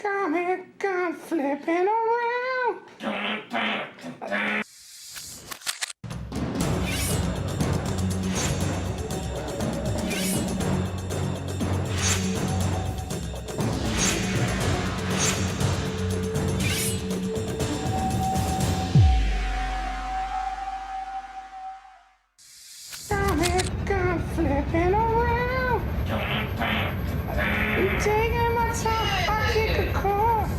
comic, I'm flipping around. Comic, I'm flipping around. I'm taking my time, I kick a car.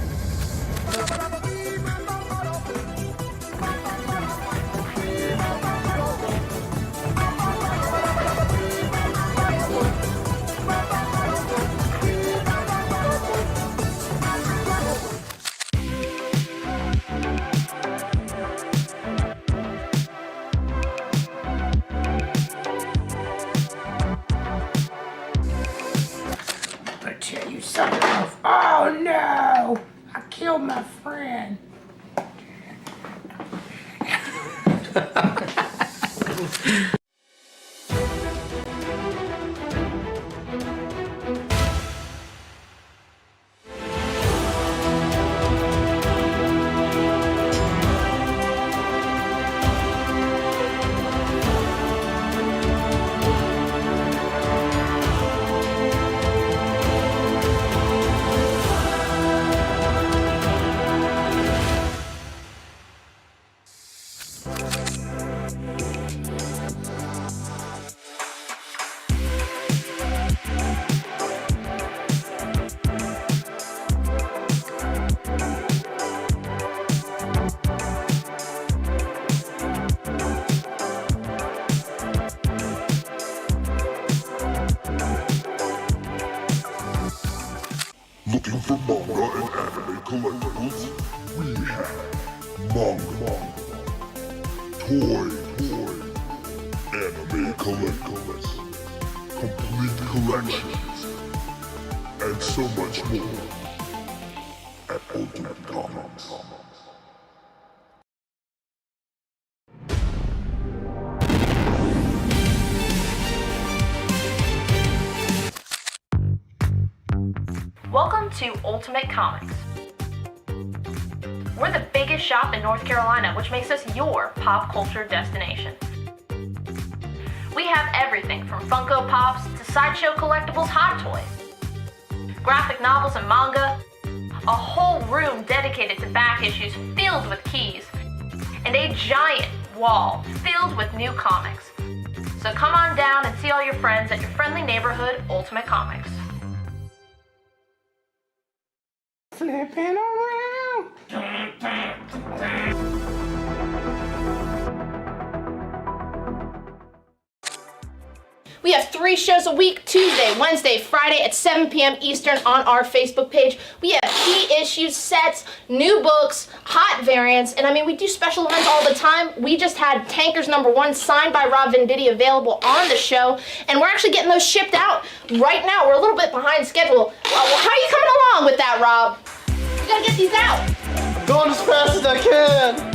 I tell you something else. Oh no! I killed my friend. Looking for manga and anime collectibles? We have manga, toy, anime collectibles, complete collections, and so much more at Ultimate Comics. Welcome to Ultimate Comics. We're the biggest shop in North Carolina, which makes us your pop culture destination. We have everything from Funko Pops to sideshow collectibles, Hot Toys, graphic novels and manga, a whole room dedicated to back issues filled with keys, and a giant wall filled with new comics. So come on down and see all your friends at your friendly neighborhood Ultimate Comics. Flipping around. We have 3 shows a week, Tuesday, Wednesday, Friday at 7 p.m. Eastern on our Facebook page. We have key issues, sets, new books, hot variants, and I mean, we do special events all the time. We just had Tankers #1 signed by Rob Venditti available on the show, and we're actually getting those shipped out right now. We're a little bit behind schedule. Well, how are you coming along with that, Rob? We gotta get these out. Going as fast as I can.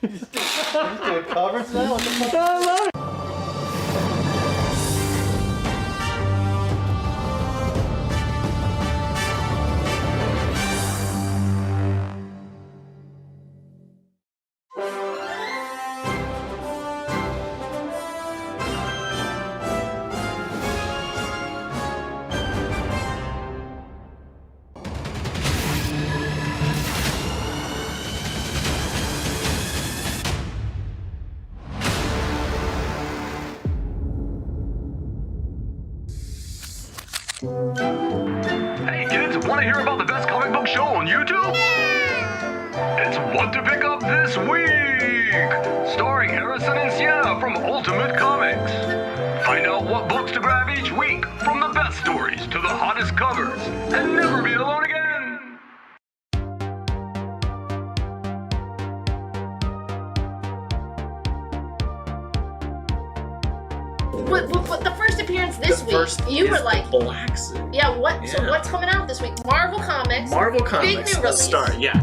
He's doing covers now? What the fuck? I love it. Hey kids, want to hear about the best comic book show on YouTube? It's What to Pick Up This Week! Starring Harrison and Sienna from Ultimate Comics. Find out what books to grab each week, from the best stories to the hottest covers, and never be alone again! What the first appearance this The week? first You is were like, the Black Suit. yeah. What? So Yeah. what's coming out this week? Marvel Comics. Marvel Big Comics. new Let's release. start. Yeah.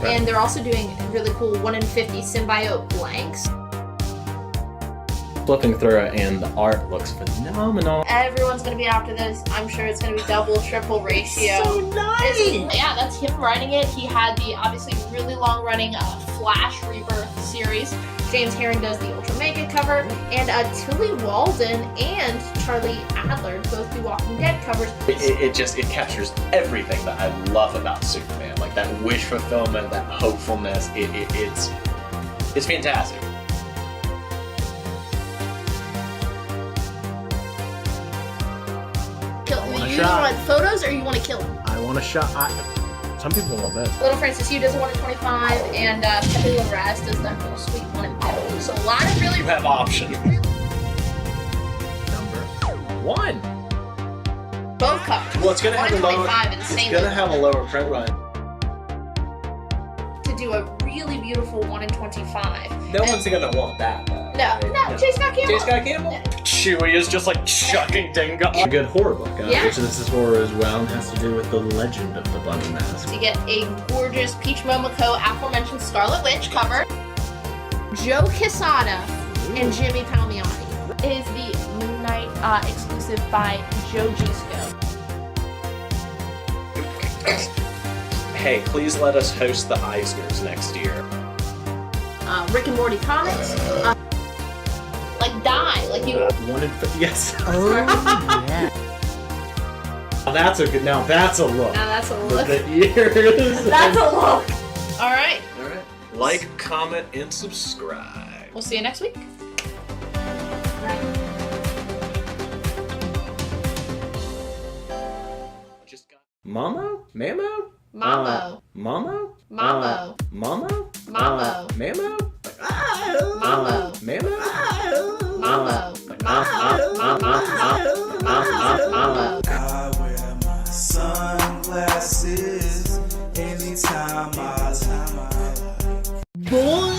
And they're also doing really cool 1 in 50 symbiote blanks. Flipping through it, and the art looks phenomenal. Everyone's gonna be after this. I'm sure it's gonna be double, triple ratio. So nice. Yeah, that's him writing it. He had the obviously really long-running Flash Rebirth series. James Herring does the Ultra Mega cover, and Tilly Walden and Charlie Adler both do Walking Dead covers. It captures everything that I love about Superman, like that wish fulfillment, that hopefulness. It's fantastic. You shot. want photos or you want to kill him? I want a shot. Some people want this. Little Francis Yu does a 1 in 25, and Pepe Larraz does that little sweet 1 in 50. So a lot of really You have options. Number 1. both covers. Well, it's gonna 1 have in a lower. 25 in the It's same gonna book. have a lower print run. To do a really beautiful 1 in 25. No one's gonna want that. Though. No, J. Scott Campbell. J. Scott Campbell. Chewie is just like chucking Dingo. A good horror book, Yeah. which this is horror as well, and has to do with the legend of the Bunny Mask. You get a gorgeous Peach Momoko aforementioned Scarlet Witch cover. Joe Quesada and Jimmy Palmiotti. It is the Moon Knight exclusive by Joe Gisco. Hey, please let us host the Eisners next year. Rick and Morty comics. Like Die, like you. 1 in 50. Yes. Oh, yeah. That's a good. Now that's a look. Now that's a look. The ears. That's a look. All right. All right. Like, comment, and subscribe. We'll see you next week. Just got. Mamo? Mamo? Mambo. Mamo? Mambo. Mamo? Mambo. Mamo? Mambo. Mamo? Mambo. Mambo. I wear my sunglasses anytime I Boy.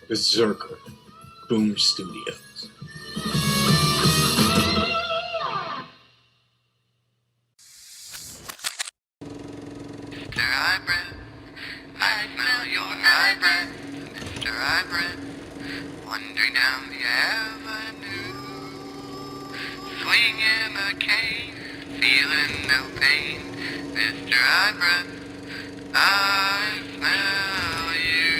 Berserker, Boom Studios. Mr. Hybrid, I smell your hybrid. Mr. Hybrid, wandering down the avenue. Swinging a cane, feeling no pain. Mr. Hybrid, I smell you.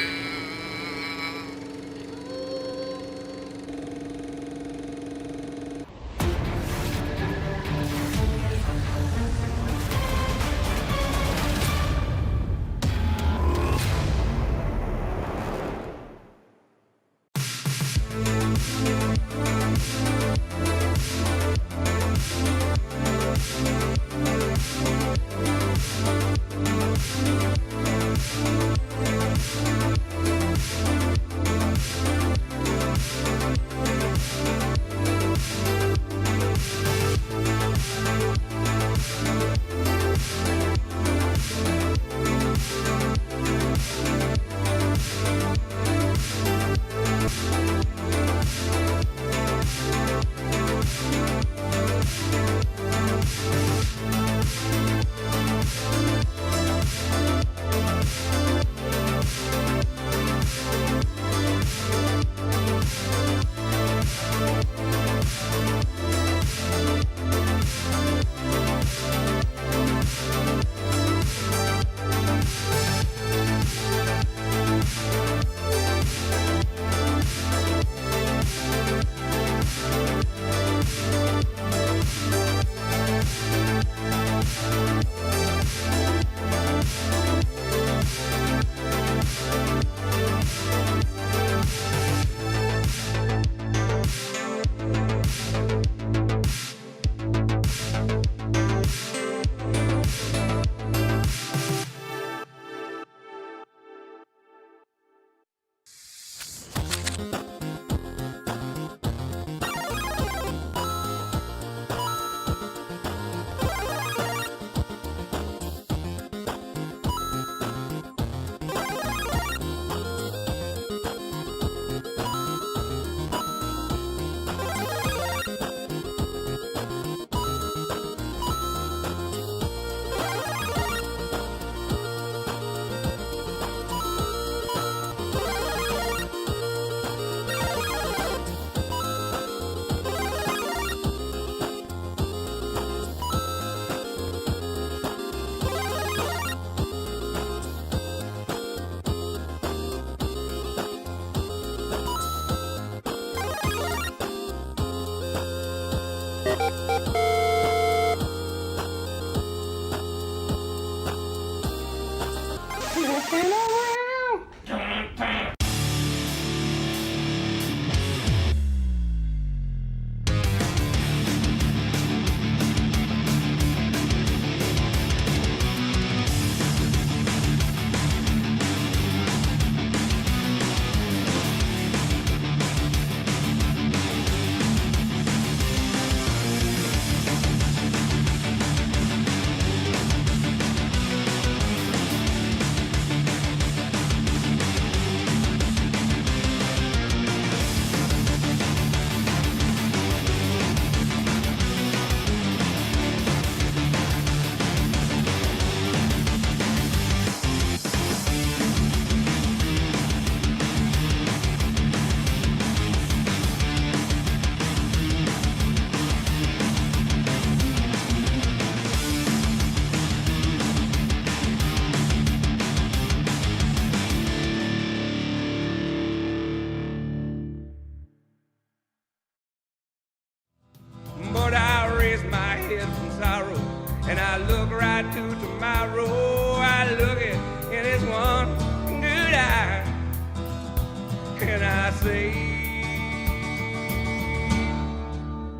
I say,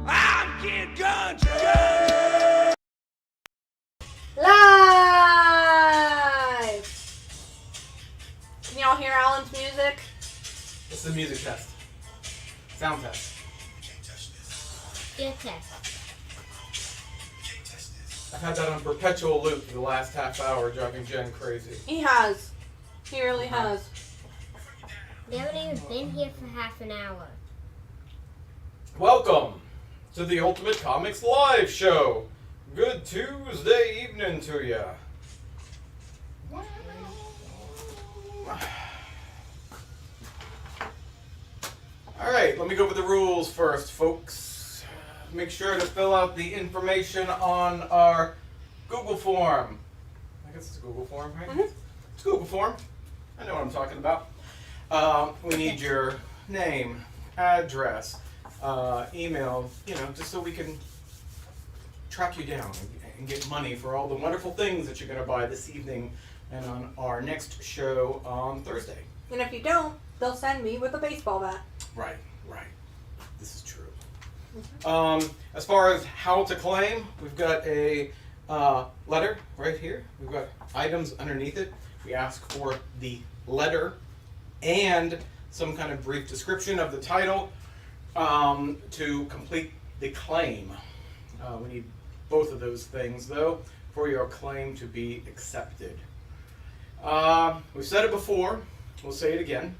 I'm Kid Country. Live! Can y'all hear Alan's music? It's the music test. Sound test. Ear test. I've had that on perpetual loop for the last half hour, driving Jen crazy. He has. He really has. They haven't even been here for half an hour. Welcome to the Ultimate Comics Live Show. Good Tuesday evening to ya. Alright, let me go over the rules first, folks. Make sure to fill out the information on our Google form. I guess it's a Google form, right? Mm-hmm. It's a Google form. I know what I'm talking about. We need your name, address, email, just so we can track you down and get money for all the wonderful things that you're going to buy this evening and on our next show on Thursday. And if you don't, they'll send me with a baseball bat. Right. This is true. As far as how to claim, we've got a letter right here. We've got items underneath it. We ask for the letter and some kind of brief description of the title to complete the claim. We need both of those things, though, for your claim to be accepted. We've said it before. We'll say it again.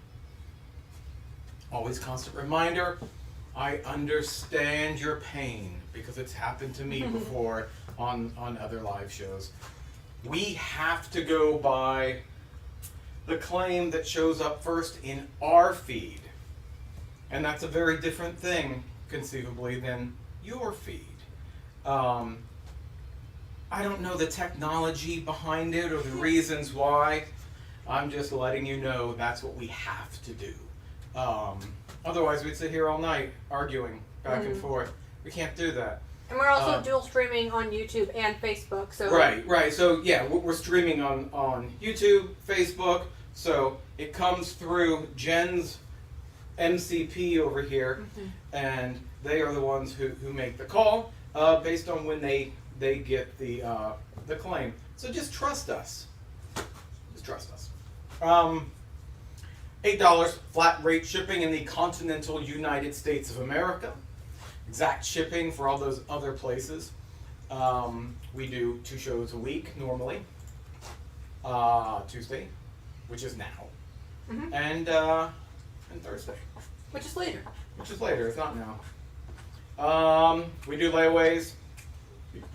Always constant reminder, I understand your pain because it's happened to me before on other live shows. We have to go by the claim that shows up first in our feed. And that's a very different thing, conceivably, than your feed. I don't know the technology behind it or the reasons why. I'm just letting you know that's what we have to do. Otherwise, we'd sit here all night arguing back and forth. We can't do that. And we're also dual streaming on YouTube and Facebook. So Right. So yeah, we're streaming on YouTube, Facebook. So it comes through Jen's MCP over here, and they are the ones who make the call based on when they get the claim. So just trust us. Just trust us. $8 flat rate shipping in the continental United States of America. Exact shipping for all those other places. We do 2 shows a week normally. Tuesday, which is now, and Thursday, which is later. It's not now. We do layaways.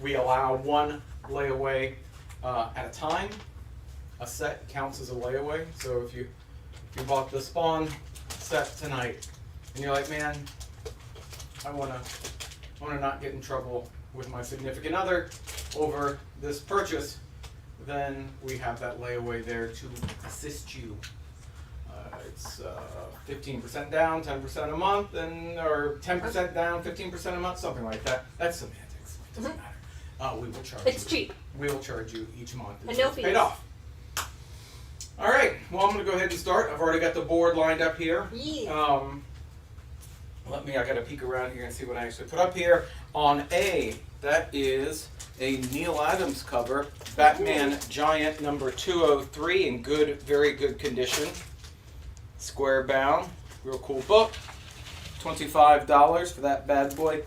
We allow 1 layaway at a time. A set counts as a layaway. So if you bought the Spawn set tonight and you're like, man, I wanna not get in trouble with my significant other over this purchase, then we have that layaway there to assist you. It's 15% down, 10% a month, or 10% down, 15% a month, something like that. That's semantics. It doesn't matter. We will charge. It's cheap. We will charge you each month. And no fees. Paid off. All right. Well, I'm going to go ahead and start. I've already got the board lined up here. Yeah. I got to peek around here and see what I actually put up here. On A, that is a Neil Adams cover, Batman Giant number 203 in very good condition. Square bound, real cool book. $25 for that bad boy.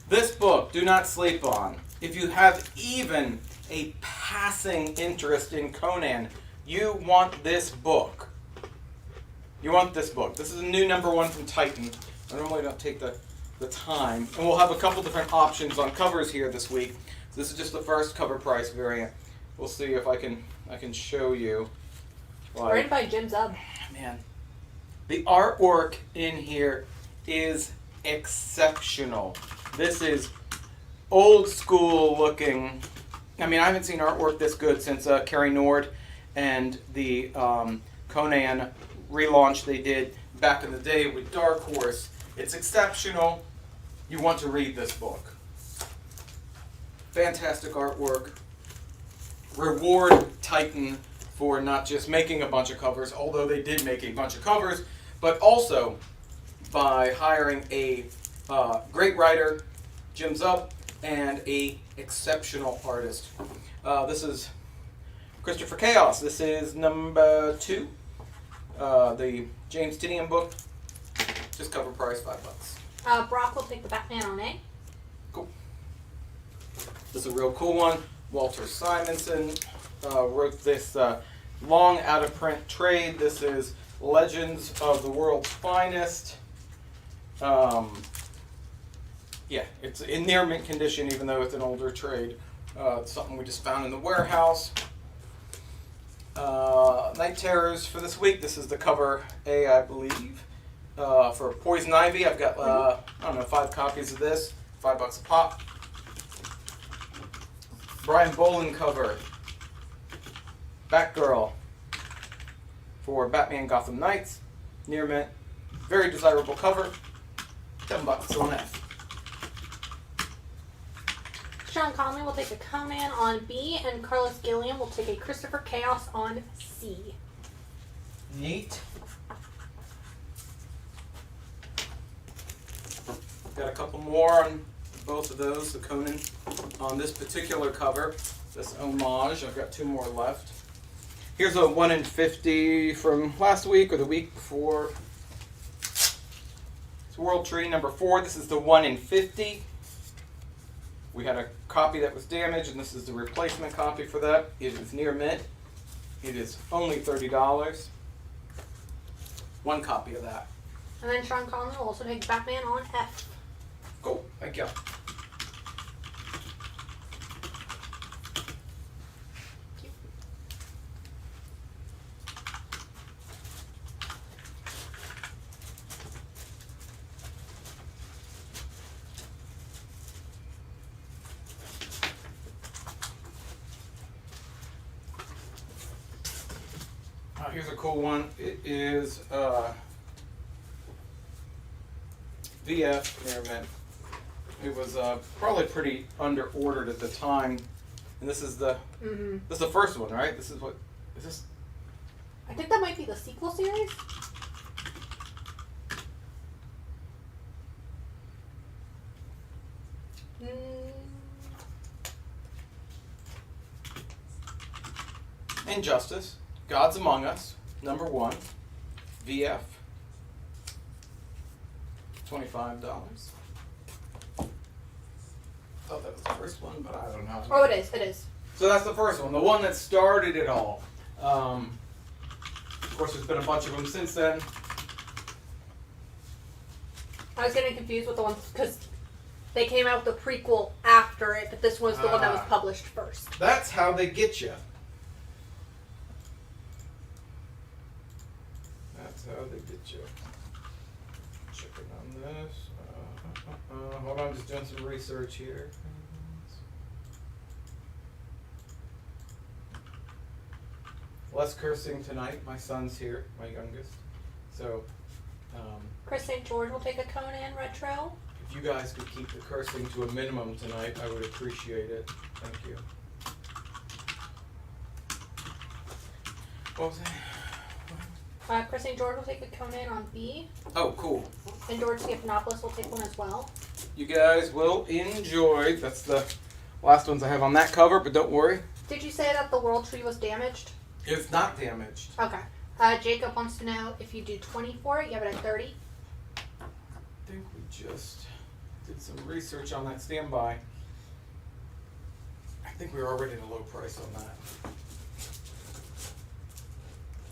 This book, do not sleep on. If you have even a passing interest in Conan, you want this book. This is a new #1 from Titan. I normally don't take the time. And we'll have a couple different options on covers here this week. So this is just the first cover price variant. We'll see if I can show you. Written by Jim Zub. Man, the artwork in here is exceptional. This is old school looking. I mean, I haven't seen artwork this good since Carrie Nord and the Conan relaunch they did back in the day with Dark Horse. It's exceptional. You want to read this book. Fantastic artwork. Reward Titan for not just making a bunch of covers, although they did make a bunch of covers, but also by hiring a great writer, Jim Zup, and a exceptional artist. This is Christopher Chaos. This is number 2. The James Tinian book. Just cover price, $5. Brock will take the Batman on A. Cool. This is a real cool one. Walter Simonson wrote this long out of print trade. This is Legends of the World's Finest. Yeah, it's in near mint condition, even though it's an older trade. It's something we just found in the warehouse. Night Terrors for this week. This is the cover A, I believe. For Poison Ivy, I've got, I don't know, 5 copies of this. $5 a pop. Brian Boland cover. Batgirl for Batman Gotham Knights. Near mint. Very desirable cover. $10 on F. Sean Conley will take a Conan on B, and Carlos Gilliam will take a Christopher Chaos on C. Neat. Got a couple more on both of those, the Conan on this particular cover, this homage. I've got 2 more left. Here's a 1 in 50 from last week or the week before. It's World Tree number 4. This is the 1 in 50. We had a copy that was damaged, and this is the replacement copy for that. It is near mint. It is only $30. 1 copy of that. And then Sean Conley will also take Batman on F. Cool, thank you. Here's a cool one. It is VF near mint. It was probably pretty under ordered at the time, and this is the this is the first one, right? This is what is this? I think that might be the sequel series. Injustice, Gods Among Us, number 1, VF, $25. Thought that was the first one, but I don't know. Oh, it is. It is. So that's the first one, the one that started it all. Of course, there's been a bunch of them since then. I was getting confused with the ones because they came out with the prequel after it, but this was the one that was published first. That's how they get you. That's how they get you. Checking on this. Hold on, just doing some research here. Less cursing tonight. My son's here, my youngest. So, Chris St. George will take a Conan retro. if you guys could keep the cursing to a minimum tonight, I would appreciate it. Thank you. What was that? Chris St. George will take a Conan on B, Oh, cool. and George Stephanopoulos will take one as well. You guys will enjoy. That's the last ones I have on that cover, but don't worry. Did you say that the World Tree was damaged? It's not damaged. Okay. Jacob wants to know if you do 20 for it, you have it at 30. I think we just did some research on that standby. I think we were already at a low price on that.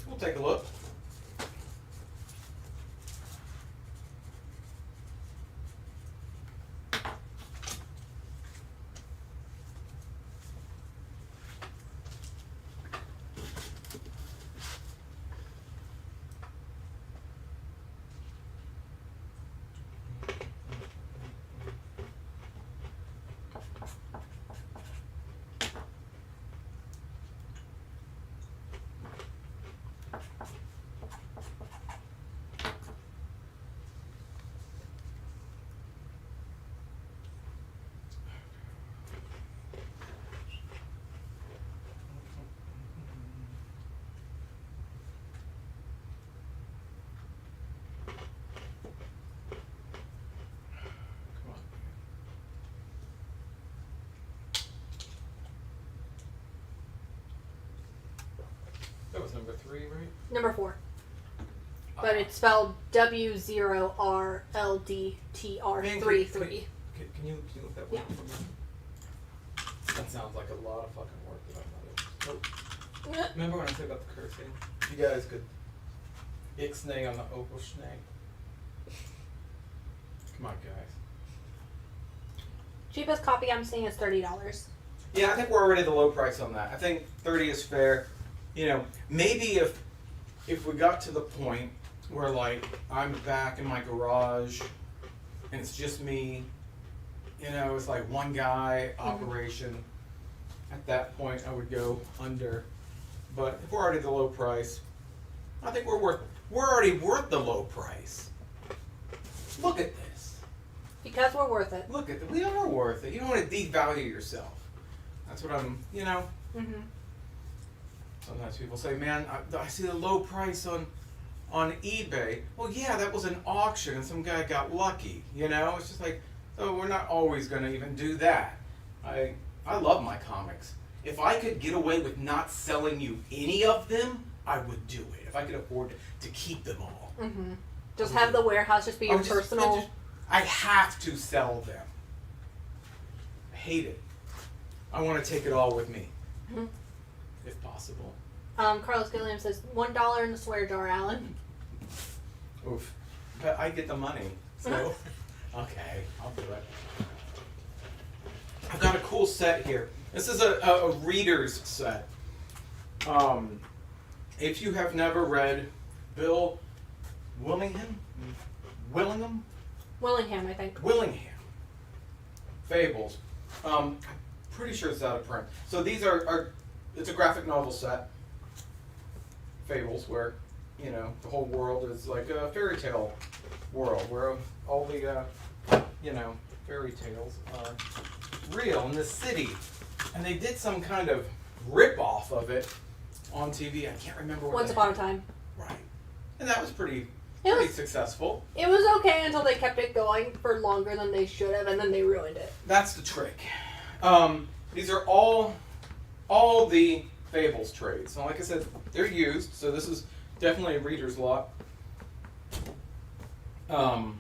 We'll take a look. Number 4. But it's spelled W0RLDTR33. Can you look that one up for me? That sounds like a lot of fucking work that I'm not doing. Remember when I said about the cursing? You guys could ixnay on the oposhnay. Come on, guys. Cheapest copy I'm seeing is $30. Yeah, I think we're already the low price on that. I think 30 is fair. You know, maybe if we got to the point where like I'm back in my garage and it's just me, you know, it's like one guy operation. At that point, I would go under. But if we're already the low price, I think we're already worth the low price. Look at this. Because we're worth it. Look at it. We are worth it. You don't want to devalue yourself. That's what I'm, you know. Sometimes people say, man, I see the low price on eBay. Well, yeah, that was an auction and some guy got lucky, you know? It's just like, so we're not always going to even do that. I love my comics. If I could get away with not selling you any of them, I would do it. If I could afford to keep them all. Just have the warehouse just be your personal... I have to sell them. I hate it. I want to take it all with me. If possible. Carlos Gilliam says, $1 in the swear jar, Alan. Oof. But I get the money, so... Okay, I'll do it. I've got a cool set here. This is a reader's set. If you have never read Bill Willingham, Willingham, I think. Willingham. Fables. I'm pretty sure it's out of print. So these are it's a graphic novel set. Fables, where, you know, the whole world is like a fairy tale world, where all the, you know, fairy tales are real in this city. And they did some kind of rip-off of it on TV. I can't remember what. Once Upon a Time. Right. And that was pretty successful. It was okay until they kept it going for longer than they should have, and then they ruined it. That's the trick. These are all the Fables trades. So like I said, they're used, so this is definitely a reader's lot. And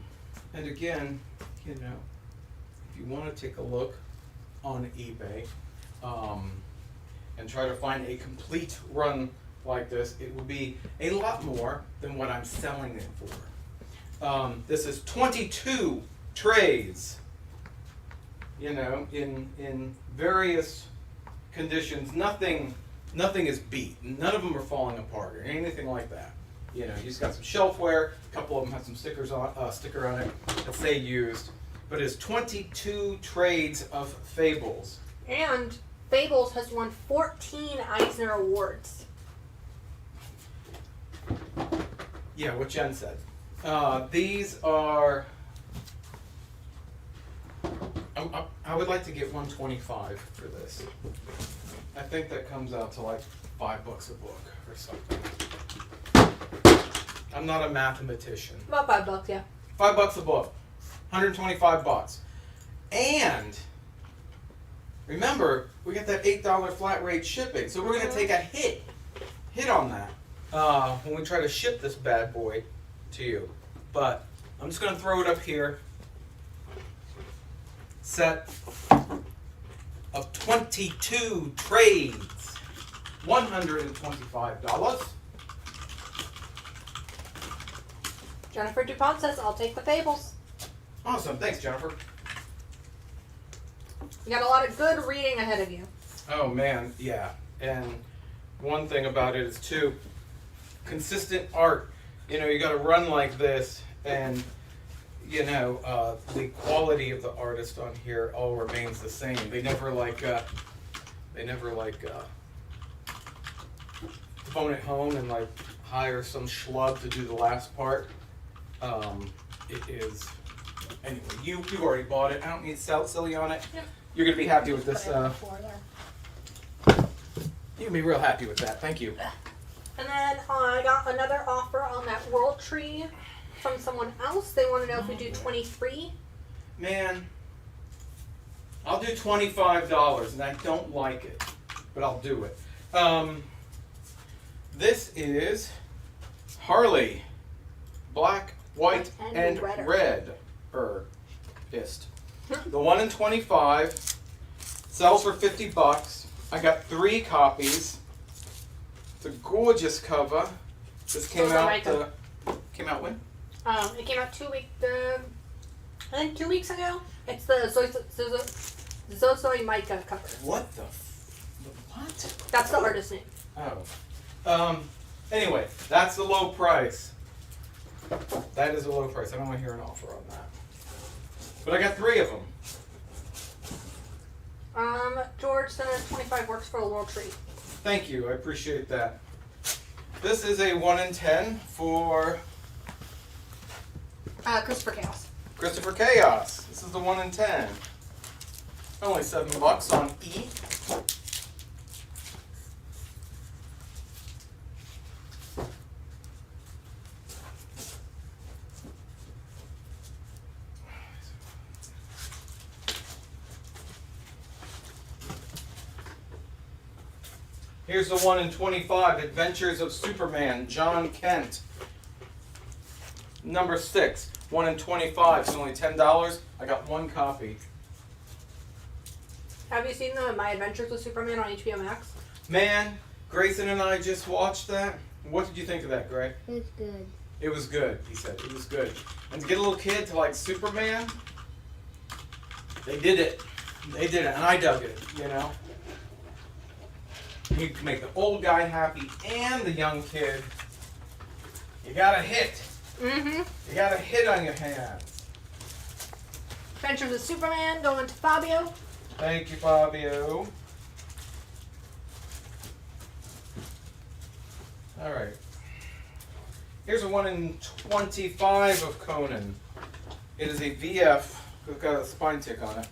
again, you know, if you want to take a look on eBay and try to find a complete run like this, it would be a lot more than what I'm selling it for. This is 22 trades, you know, in various conditions. Nothing is beat. None of them are falling apart or anything like that. You know, you just got some shelfware. A couple of them have some sticker on it that say used. But it's 22 trades of Fables. And Fables has won 14 Eisner Awards. Yeah, what Jen said. These are... I would like to get $125 for this. I think that comes out to like $5 a book or something. I'm not a mathematician. About $5, yeah. $5 a book. $125. And remember, we got that $8 flat rate shipping, so we're gonna take a hit on that when we try to ship this bad boy to you. But I'm just gonna throw it up here. Set of 22 trades, $125. Jennifer DuPont says, I'll take the Fables. Awesome, thanks Jennifer. You got a lot of good reading ahead of you. Oh man, yeah. And one thing about it is too, consistent art. You know, you gotta run like this, and you know, the quality of the artist on here all remains the same. They never phone it home and like hire some schlub to do the last part. It is, anyway, you've already bought it. I don't need to sell silly on it. Yep. You're gonna be happy with this. You're gonna be real happy with that. Thank you. And then I got another offer on that World Tree from someone else. They want to know if we do 23. Man, I'll do $25, and I don't like it, but I'll do it. This is Harley, black, white, And and redder. red. Ist. The 1 in 25 sells for $50. I got 3 copies. It's a gorgeous cover. This came Those are out. Micah. Came out when? It came out 2 weeks. I think 2 weeks ago. It's the Zozoi Micah cover. What the? What? That's the artist name. Oh. Anyway, that's the low price. That is a low price. I don't want to hear an offer on that. But I got 3 of them. George, Center 25 works for a little treat. Thank you. I appreciate that. This is a 1 in 10 for Christopher Chaos. Christopher Chaos. This is the 1 in 10. Only $7 on E. Here's the 1 in 25, Adventures of Superman, John Kent. Number 6, 1 in 25, it's only $10. I got 1 copy. Have you seen My Adventures with Superman on HBO Max? Man, Grayson and I just watched that. What did you think of that, Gray? It's good. It was good, he said. It was good. And to get a little kid to like Superman, they did it. They did it, and I dug it, you know? You can make the old guy happy and the young kid. You got a hit. Mm-hmm. You got a hit on your hands. Adventures of Superman going to Fabio. Thank you, Fabio. All right. Here's a 1 in 25 of Conan. It is a VF. It's got a spine tick on it.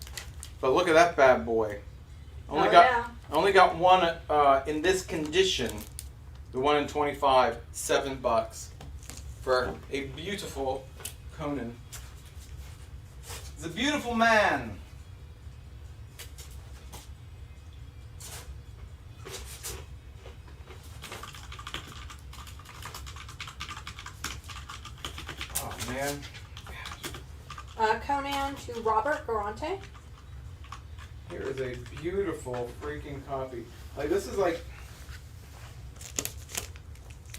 But look at that bad boy. Only got 1 in this condition. The 1 in 25, $7 for a beautiful Conan. He's a beautiful man. Oh man. Conan to Robert Garante. Here is a beautiful freaking copy. Like this is like,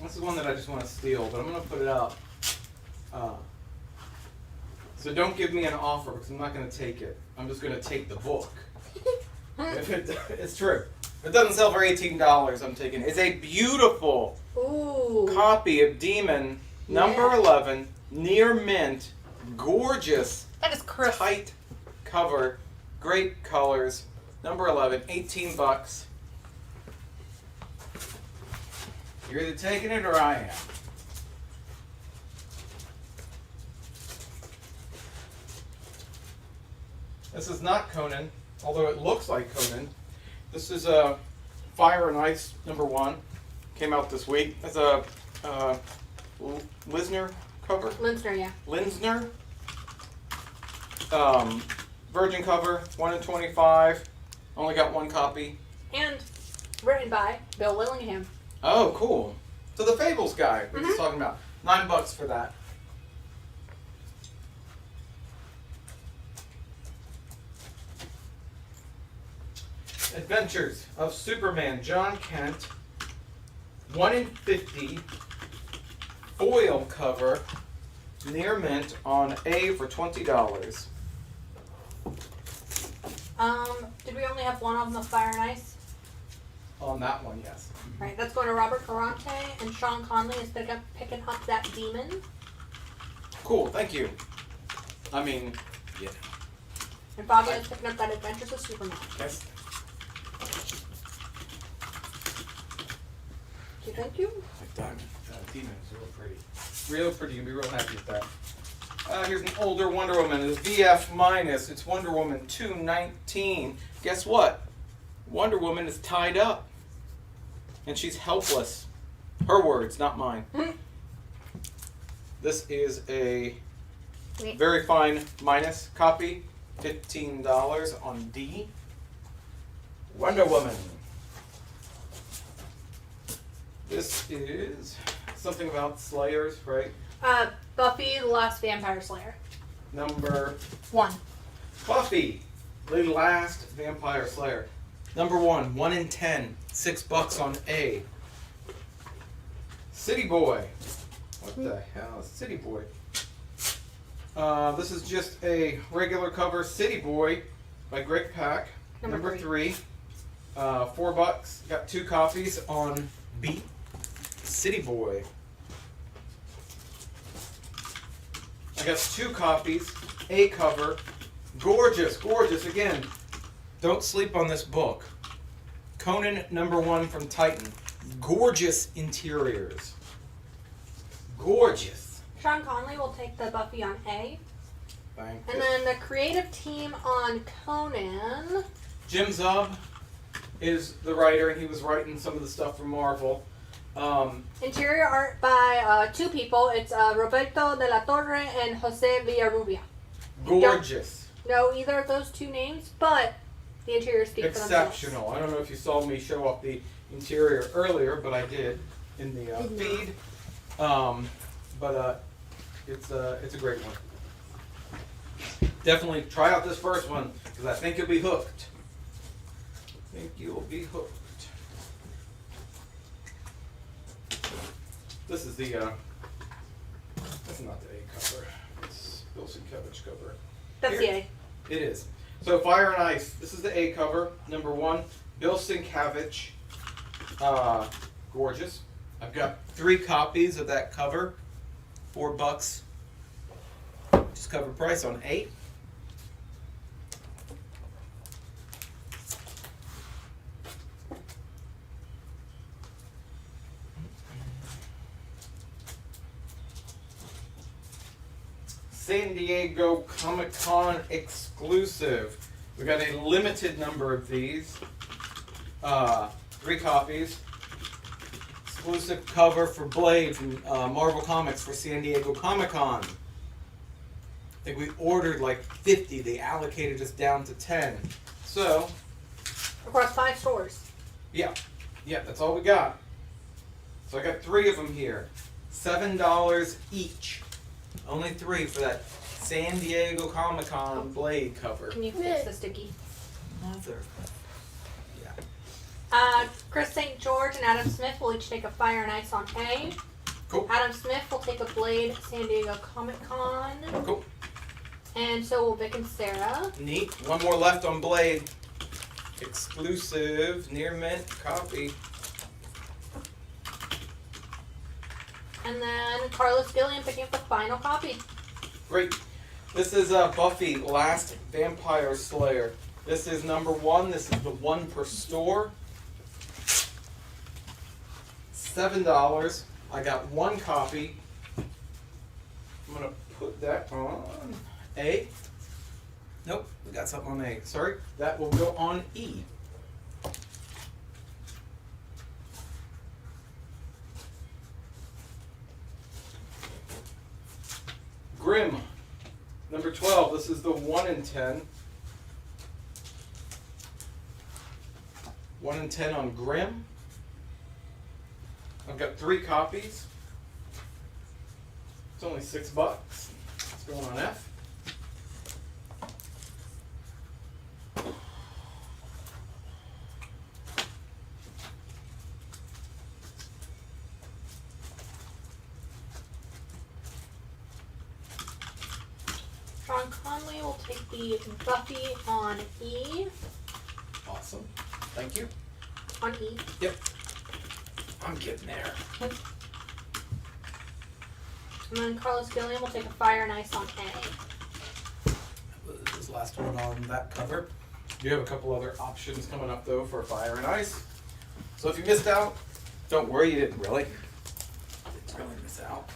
this is one that I just want to steal, but I'm gonna put it out. So don't give me an offer because I'm not gonna take it. I'm just gonna take the book. It's true. If it doesn't sell for $18, I'm taking it. It's a beautiful copy of Demon number 11, near mint, gorgeous. That is crisp. Tight cover. Great colors. Number 11, $18. You're either taking it or I am. This is not Conan, although it looks like Conan. This is a Fire and Ice number 1. Came out this week. It's a Linsner cover. Linsner, yeah. Linsner. Virgin cover, 1 in 25. Only got 1 copy. And written by Bill Willingham. Oh, cool. So the Fables guy we're just talking about. $9 for that. Adventures of Superman, John Kent. 1 in 50. Foil cover. Near mint on A for $20. Did we only have 1 of them of Fire and Ice? On that one, yes. Right, that's going to Robert Garante, and Sean Conley is picking up that Demon. Cool, thank you. I mean, yeah. And Fabio is picking up that Adventures of Superman. Yes. Thank you. Like Diamond. Demon is real pretty. Real pretty. You'll be real happy with that. Here's an older Wonder Woman. It's VF minus. It's Wonder Woman 219. Guess what? Wonder Woman is tied up. And she's helpless. Her words, not mine. This is a very fine minus copy. $15 on D. Wonder Woman. This is something about Slayers, right? Buffy the Last Vampire Slayer. Number 1. Buffy, the Last Vampire Slayer. Number 1, 1 in 10, $6 on A. City Boy. What the hell is City Boy? This is just a regular cover, City Boy by Greg Pak. Number 3, $4. Got 2 copies on B. City Boy. I got 2 copies, A cover. Gorgeous, gorgeous. Again, don't sleep on this book. Conan number 1 from Titan. Gorgeous interiors. Gorgeous. Sean Conley will take the Buffy on A. Thank And you. then the creative team on Conan. Jim Zub is the writer, and he was writing some of the stuff for Marvel. Interior art by 2 people. It's Roberto de la Torre and Jose Villarrubia. Gorgeous. Know either of those 2 names, but the interiors speak for themselves. Exceptional. I don't know if you saw me show off the interior earlier, but I did in the feed. It's a great one. Definitely try out this first one because I think you'll be hooked. This is the that's not the A cover. It's Bill Sienkiewicz cover. That's the A. It is. So Fire and Ice. This is the A cover. Number 1, Bill Sienkiewicz. Gorgeous. I've got 3 copies of that cover. $4. Just cover price on 8. San Diego Comic-Con exclusive. We got a limited number of these. 3 copies. Exclusive cover for Blade from Marvel Comics for San Diego Comic-Con. I think we ordered like 50. They allocated us down to 10. So, Across 5 stores. yeah, that's all we got. So I got 3 of them here. $7 each. Only 3 for that San Diego Comic-Con Blade cover. Can you fix the sticky? Mother. Chris St. George and Adam Smith will each take a Fire and Ice on A. Cool. Adam Smith will take a Blade San Diego Comic Con. Cool. And so will Vic and Sarah. Neat. One more left on Blade. Exclusive near mint copy. And then Carlos Gilliam picking up the final copy. Great. This is Buffy, Last Vampire Slayer. This is number 1. This is the 1 per store. $7. I got 1 copy. I'm going to put that on A. Nope, we got something on A. Sorry, that will go on E. Grimm, number 12. This is the 1 in 10. 1 in 10 on Grimm. I've got 3 copies. It's only $6. It's going on F. Sean Conley will take the Buffy on E. Awesome. Thank you. On E. Yep. I'm getting there. And then Carlos Gilliam will take a Fire and Ice on A. That was the last one on that cover. You have a couple other options coming up though for Fire and Ice. So if you missed out, don't worry, you didn't really. Didn't really miss out.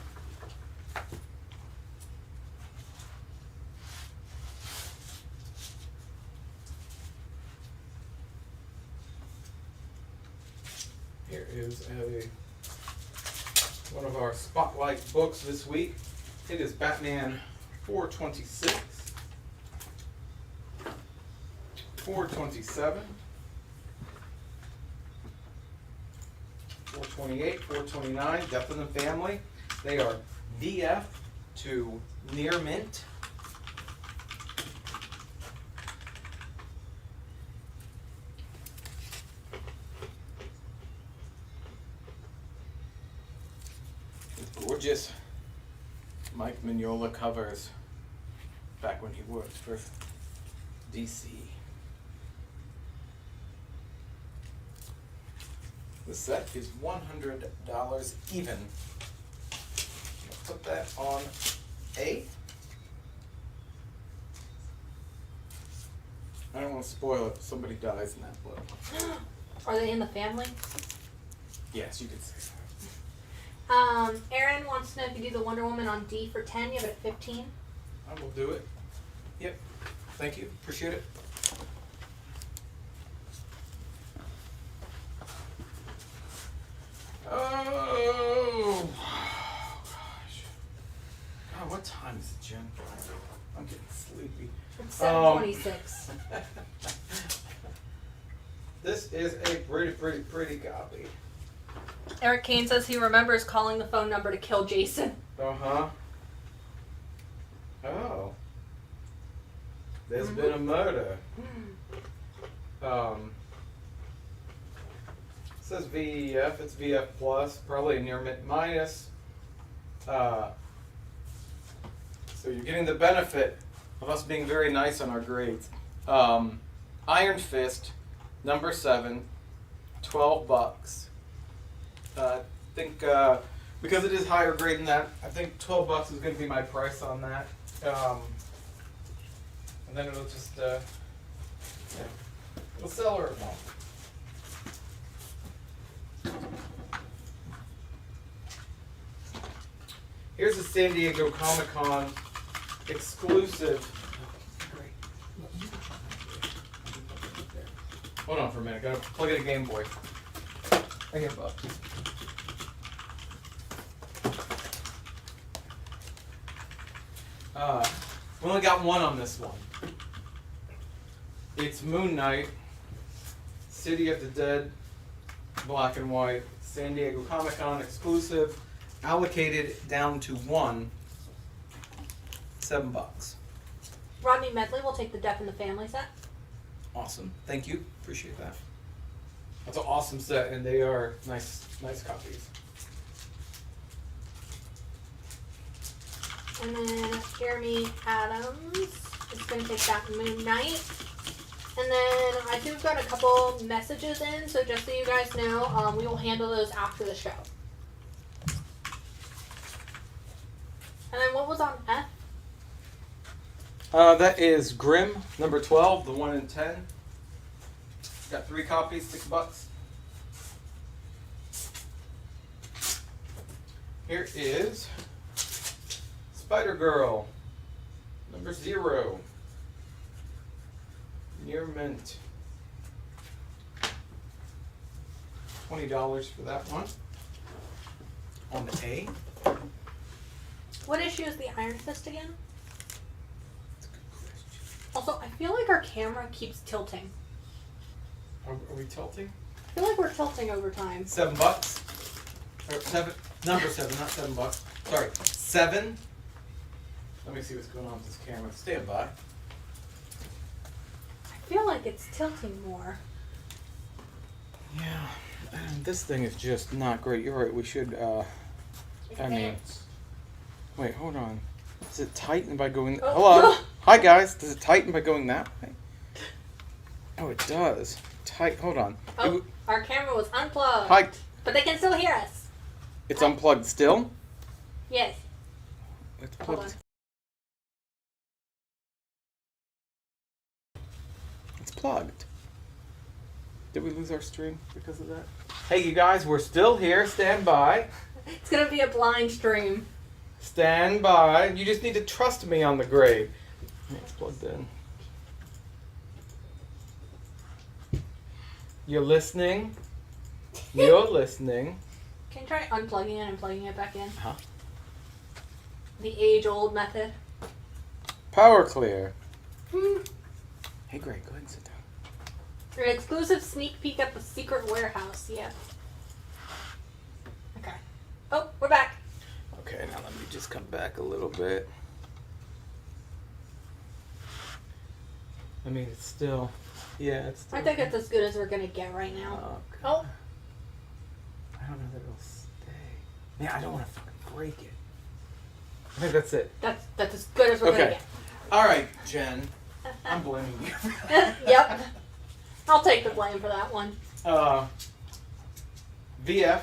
Here is one of our spotlight books this week. It is Batman 426, 427, 427, 428, 429, Death in the Family. They are VF to near mint. Gorgeous Mike Mignola covers back when he worked for DC. The set is $100 even. I'll put that on A. I don't want to spoil it. Somebody dies in that book. Are they in the family? Yes, you could say that. Aaron wants to know if you do the Wonder Woman on D for 10, you have it at 15. I will do it. Yep. Thank you. Appreciate it. Oh gosh. God, what time is it, Jen? I'm getting sleepy. It's 7:26. This is a pretty copy. Eric Kane says he remembers calling the phone number to kill Jason. Uh-huh. Oh. There's been a murder. It says VEF, it's VF plus, probably near mint minus. So you're getting the benefit of us being very nice on our grades. Iron Fist, number 7, $12. I think because it is higher grade than that, I think $12 is going to be my price on that. And then it'll just, it'll sell or it won't. Here's a San Diego Comic-Con exclusive. Hold on for a minute, gotta plug in a Game Boy. Right here, Bob. We only got one on this one. It's Moon Knight, City of the Dead, black and white, San Diego Comic-Con exclusive, allocated down to one, $7. Rodney Medley will take the Death in the Family set. Awesome, thank you, appreciate that. That's an awesome set, and they are nice copies. And then Jeremy Adams is going to take that Moon Knight. And then I think we've got a couple messages in, so just so you guys know, we will handle those after the show. And then what was on F? That is Grimm, number 12, the 1 in 10. Got 3 copies, $6. Here is Spider-Girl, number 0, near mint. $20 for that one. On the A. What issue is the Iron Fist again? Also, I feel like our camera keeps tilting. Are we tilting? I feel like we're tilting over time. $7. Or 7, number 7, not $7. Sorry, 7. Let me see what's going on with this camera. Stand by. I feel like it's tilting more. Yeah, this thing is just not great. You're right. We should. I mean, wait, hold on. Does it tighten by going? Hello, hi guys. Does it tighten by going that way? Oh, it does. Tight. Hold on. Oh, our camera was unplugged. Hi. But they can still hear us. It's unplugged still. Yes. It's Hold plugged. on. It's plugged. Did we lose our stream because of that? Hey, you guys, we're still here. Stand by. It's gonna be a blind stream. Stand by. You just need to trust me on the grade. It's plugged in. You're listening. You're listening. Can you try unplugging it and plugging it back in? Huh? The age-old method. Power clear. Hey, Greg, go ahead and sit down. An exclusive sneak peek at the secret warehouse. Yeah. Oh, we're back. Okay, now let me just come back a little bit. I mean, it's still, yeah, it's still. I think it's as good as we're gonna get right now. Oh. I don't know that it'll stay. Man, I don't want to fucking break it. I think that's it. That's as good as we're gonna get. All right, Jen. I'm blaming you. Yep. I'll take the blame for that one. VF.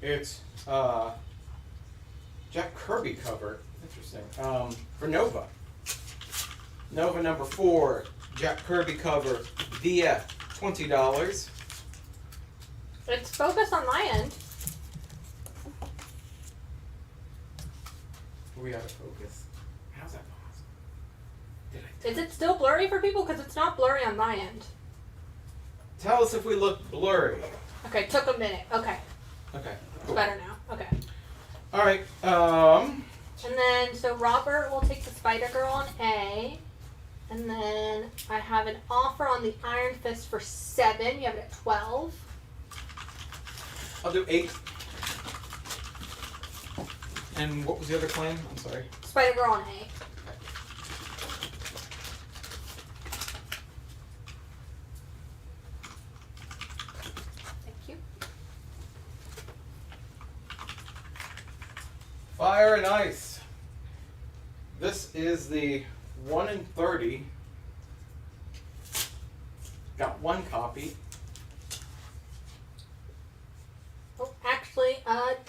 It's Jack Kirby cover. Interesting. For Nova. Nova number 4, Jack Kirby cover, VF, $20. It's focused on my end. Are we out of focus? How's that possible? Is it still blurry for people? Because it's not blurry on my end. Tell us if we look blurry. Okay, took a minute. Okay. Okay. It's Cool. better now. Okay. All right. And then, so Robert will take the Spider-Girl on A. And then I have an offer on the Iron Fist for 7. You have it at 12. I'll do 8. And what was the other claim? I'm sorry. Spider-Girl on A. Thank you. Fire and Ice. This is the 1 in 30. Got 1 copy. Oh, actually,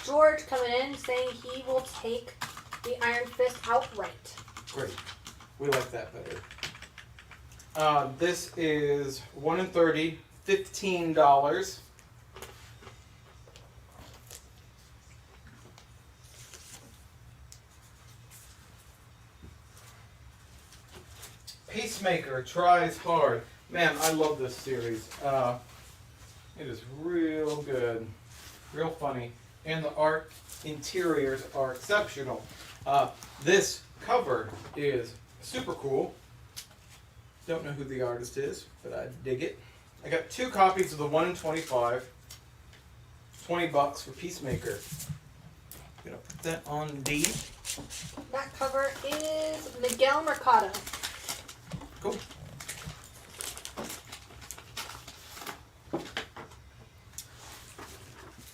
George coming in saying he will take the Iron Fist outright. Great. We like that better. This is 1 in 30, $15. Peacemaker tries hard. Man, I love this series. It is real good, real funny, and the art interiors are exceptional. This cover is super cool. Don't know who the artist is, but I dig it. I got 2 copies of the 1 in 25. $20 for Peacemaker. Gonna put that on D. That cover is Miguel Mercado. Cool.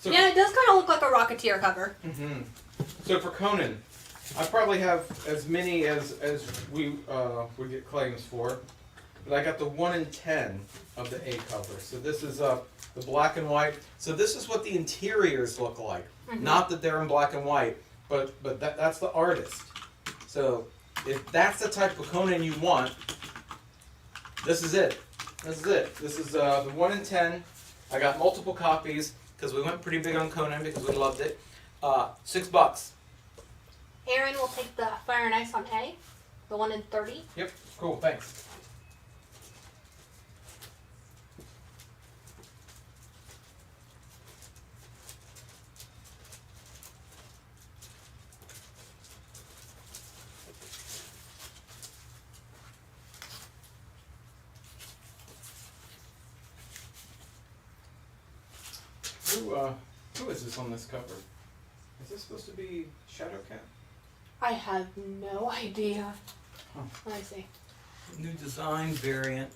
So Yeah, it does kind of look like a Rocketeer cover. Mm-hmm. So for Conan, I probably have as many as we would get claims for, but I got the 1 in 10 of the A cover. So this is the black and white. So this is what the interiors look like. Mhm. Not that they're in black and white, but that's the artist. So if that's the type of Conan you want, this is it. This is it. This is the 1 in 10. I got multiple copies because we went pretty big on Conan because we loved it. $6. Aaron will take the Fire and Ice on A, the 1 in 30. Yep, cool, thanks. Who is this on this cover? Is this supposed to be Shadowcat? I have no idea. Huh. Let me see. New design variant.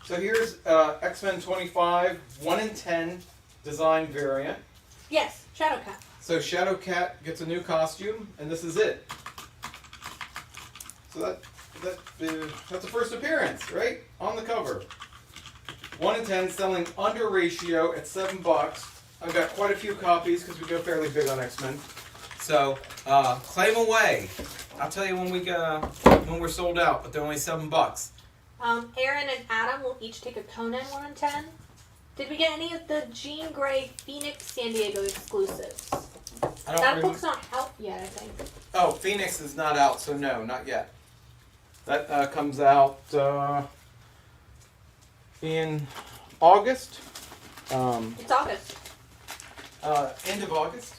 So here's X-Men 25, 1 in 10 design variant. Yes, Shadowcat. So Shadowcat gets a new costume, and this is it. So that's the first appearance, right? On the cover. 1 in 10, selling under ratio at $7. I've got quite a few copies because we go fairly big on X-Men. So claim away. I'll tell you when we're sold out, but they're only $7. Aaron and Adam will each take a Conan 1 in 10. Did we get any of the Jean Grey Phoenix San Diego exclusives? That book's not out yet, I think. Oh, Phoenix is not out, so no, not yet. That comes out in August. It's August. End of August.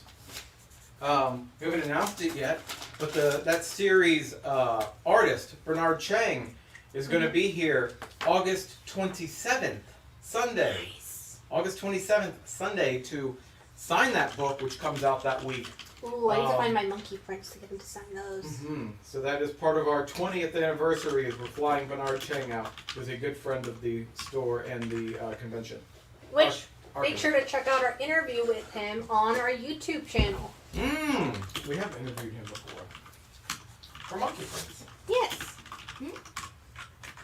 We haven't announced it yet, but that series artist, Bernard Chang, is going to be here August 27th, Sunday. Nice. August 27th, Sunday, to sign that book, which comes out that week. Ooh, I need to find my monkey prints to get him to sign those. So that is part of our 20th anniversary as we're flying Bernard Chang out, who's a good friend of the store and the convention. Which, make sure to check out our interview with him on our YouTube channel. We have interviewed him before. For Monkey Prints. Yes.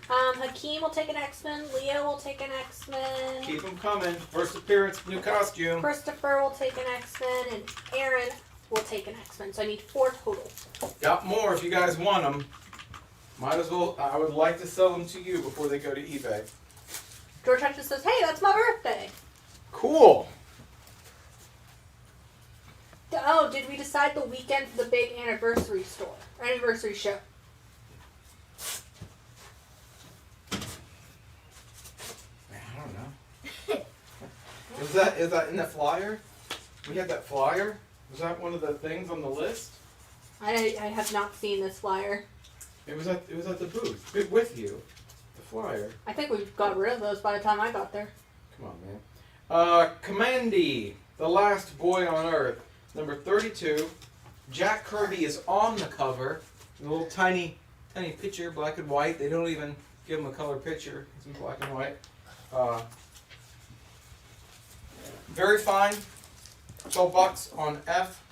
Hakeem will take an X-Men. Leo will take an X-Men. Keep them coming. First appearance, new costume. Christopher will take an X-Men, and Aaron will take an X-Men. So I need 4 total. Got more if you guys want them. Might as well. I would like to sell them to you before they go to eBay. George Hutchins says, "Hey, that's my birthday." Cool. Oh, did we decide the weekend for the big anniversary anniversary show? I don't know. Is that in the flyer? We had that flyer. Was that one of the things on the list? I have not seen this flyer. It was at the booth. With you. The flyer. I think we got rid of those by the time I got there. Come on, man. Commandy, The Last Boy on Earth, number 32. Jack Kirby is on the cover. A little tiny picture, black and white. They don't even give him a color picture. It's in black and white. Very fine. $12 on F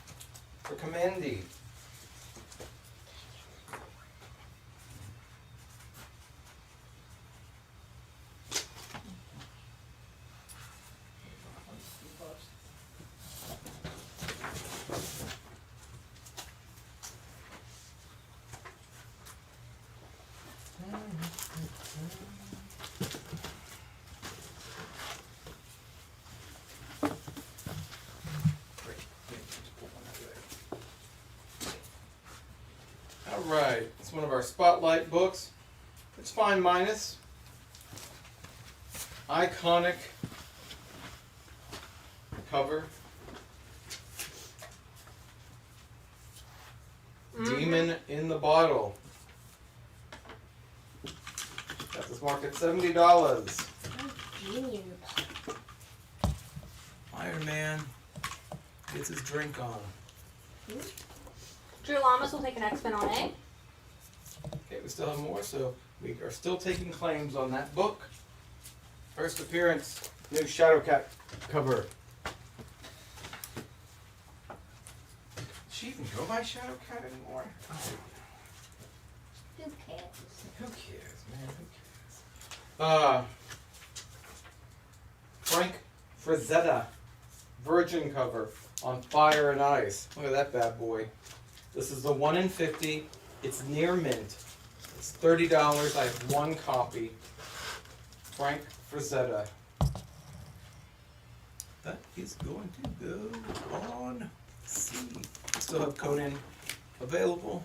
for Commandy. Alright, it's one of our Spotlight books. It's fine minus. Iconic cover. Demon in the Bottle. Got this marked at $70. Iron Man gets his drink on. Drew Lamas will take an X-Men on A. Okay, we still have more, so we are still taking claims on that book. First appearance, new Shadowcat cover. Does she even go by Shadowcat anymore? Who cares? Who cares, man? Who cares? Frank Frazetta, Virgin cover on Fire and Ice. Look at that bad boy. This is the 1 in 50. It's near mint. It's $30. I have 1 copy. Frank Frazetta. That is going to go on C. Still have Conan available.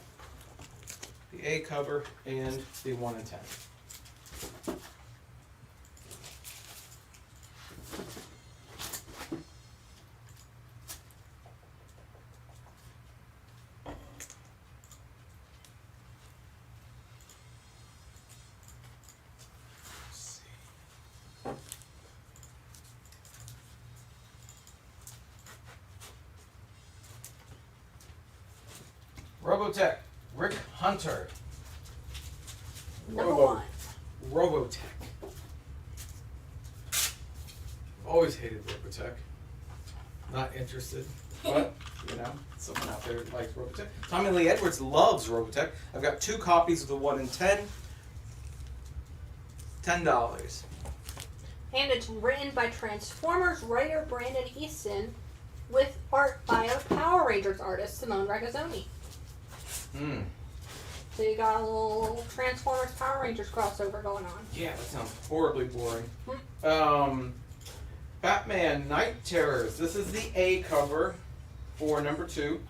The A cover and the 1 in 10. Robotech, Rick Hunter. Number 1. Robotech. I've always hated Robotech. Not interested, but you know, someone out there likes Robotech. Tommy Lee Edwards loves Robotech. I've got 2 copies of the 1 in 10. $10. And it's written by Transformers writer Brandon Easton with art by a Power Rangers artist, Simone Ragazzoni. So you got a little Transformers Power Rangers crossover going on. Yeah, that sounds horribly boring. Batman Night Terrors. This is the A cover for number 2.